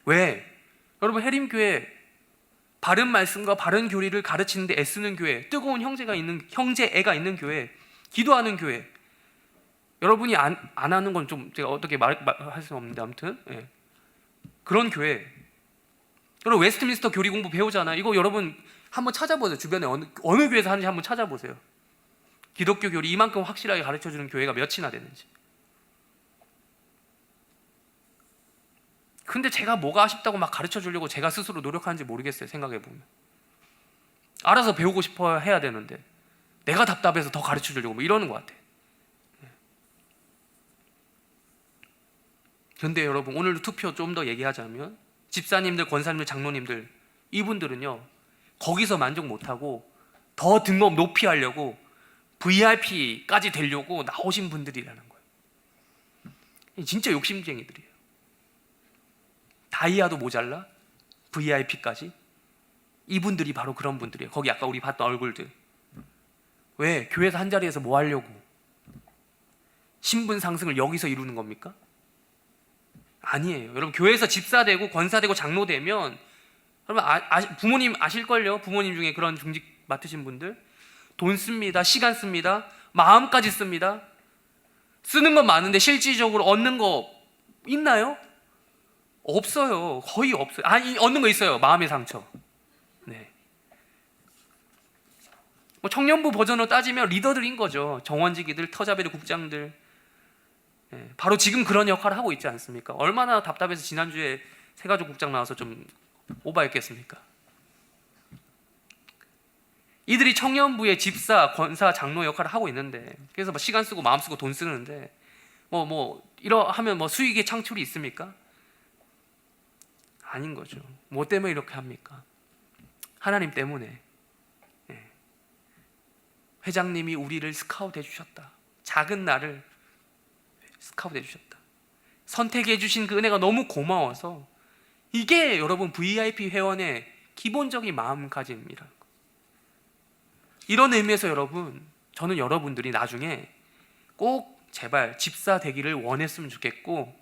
왜? 여러분, 해림교회 바른 말씀과 바른 교리를 가르치는데 애쓰는 교회, 뜨거운 형제애가 있는 교회, 기도하는 교회. 여러분이 안 하는 건 좀 제가 어떻게 할 수는 없는데 아무튼 그런 교회. 여러분, 웨스트민스터 교리 공부 배우잖아요. 이거 여러분 한번 찾아보세요. 주변에 어느 교회에서 하는지 한번 찾아보세요. 기독교 교리 이만큼 확실하게 가르쳐주는 교회가 몇이나 되는지. 근데 제가 뭐가 아쉽다고 막 가르쳐주려고 제가 스스로 노력하는지 모르겠어요. 생각해보면 알아서 배우고 싶어 해야 되는데 내가 답답해서 더 가르쳐 주려고 뭐 이러는 것 같아. 그런데 여러분, 오늘도 투표 좀 더 얘기하자면 집사님들, 권사님들, 장로님들, 이분들은요 거기서 만족 못하고 더 등급 높이 하려고 VIP까지 되려고 나오신 분들이라는 거예요. 진짜 욕심쟁이들이에요. 다이아도 모자라 VIP까지. 이분들이 바로 그런 분들이에요. 거기 아까 우리 봤던 얼굴들. 왜? 교회에서 한 자리에서 뭐 하려고? 신분 상승을 여기서 이루는 겁니까? 아니에요. 여러분, 교회에서 집사 되고 권사 되고 장로 되면, 여러분 부모님 아실걸요? 부모님 중에 그런 중직 맡으신 분들 돈 씁니다, 시간 씁니다, 마음까지 씁니다. 쓰는 건 많은데 실질적으로 얻는 거 있나요? 없어요. 거의 없어요. 아니, 얻는 거 있어요. 마음의 상처. 네. 뭐 청년부 버전으로 따지면 리더들인 거죠. 정원지기들, 터자베르 국장들. 네. 바로 지금 그런 역할을 하고 있지 않습니까? 얼마나 답답해서 지난주에 세가족 국장 나와서 좀 오바했겠습니까? 이들이 청년부의 집사, 권사, 장로 역할을 하고 있는데, 그래서 막 시간 쓰고 마음 쓰고 돈 쓰는데 이러하면 뭐 수익의 창출이 있습니까? 아닌 거죠. 뭐 때문에 이렇게 합니까? 하나님 때문에. 네. 회장님이 우리를 스카우트 해주셨다. 작은 나를 스카우트 해주셨다. 선택해 주신 그 은혜가 너무 고마워서, 이게 여러분 VIP 회원의 기본적인 마음가짐이라는 거. 이런 의미에서 여러분, 저는 여러분들이 나중에 꼭 제발 집사 되기를 원했으면 좋겠고,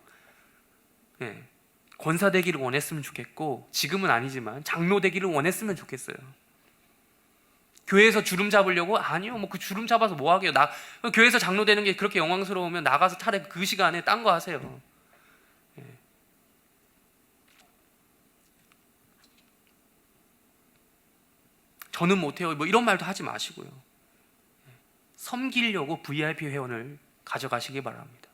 네, 권사 되기를 원했으면 좋겠고, 지금은 아니지만 장로 되기를 원했으면 좋겠어요. 교회에서 주름 잡으려고? 아니요. 뭐 그 주름 잡아서 뭐 하게요? 교회에서 장로 되는 게 그렇게 영광스러우면 나가서 차라리 그 시간에 딴 거 하세요. 네. 저는 못해요. 뭐 이런 말도 하지 마시고요. 섬기려고 VIP 회원을 가져가시기 바랍니다.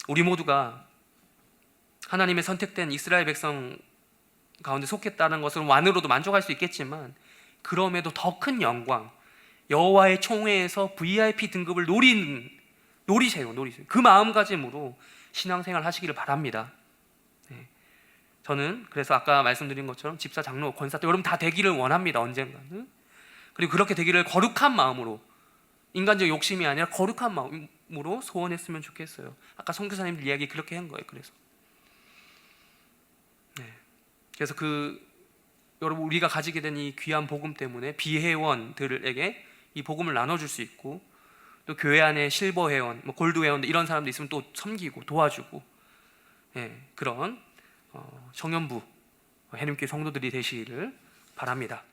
우리 모두가 하나님의 선택된 이스라엘 백성 가운데 속했다는 것은 완으로도 만족할 수 있겠지만, 그럼에도 더 큰 영광, 여호와의 총회에서 VIP 등급을 노리세요. 그 마음가짐으로 신앙생활 하시기를 바랍니다. 네. 저는 그래서 아까 말씀드린 것처럼 집사, 장로, 권사 때 여러분 다 되기를 원합니다. 언젠가는. 그리고 그렇게 되기를 거룩한 마음으로, 인간적 욕심이 아니라 거룩한 마음으로 소원했으면 좋겠어요. 아까 선교사님들 이야기 그렇게 한 거예요. 그래서 여러분, 우리가 가지게 된 이 귀한 복음 때문에 비회원들에게 이 복음을 나눠줄 수 있고, 또 교회 안에 실버 회원, 골드 회원 이런 사람도 있으면 또 섬기고 도와주고, 그런 청년부 해림교회 성도들이 되시기를 바랍니다.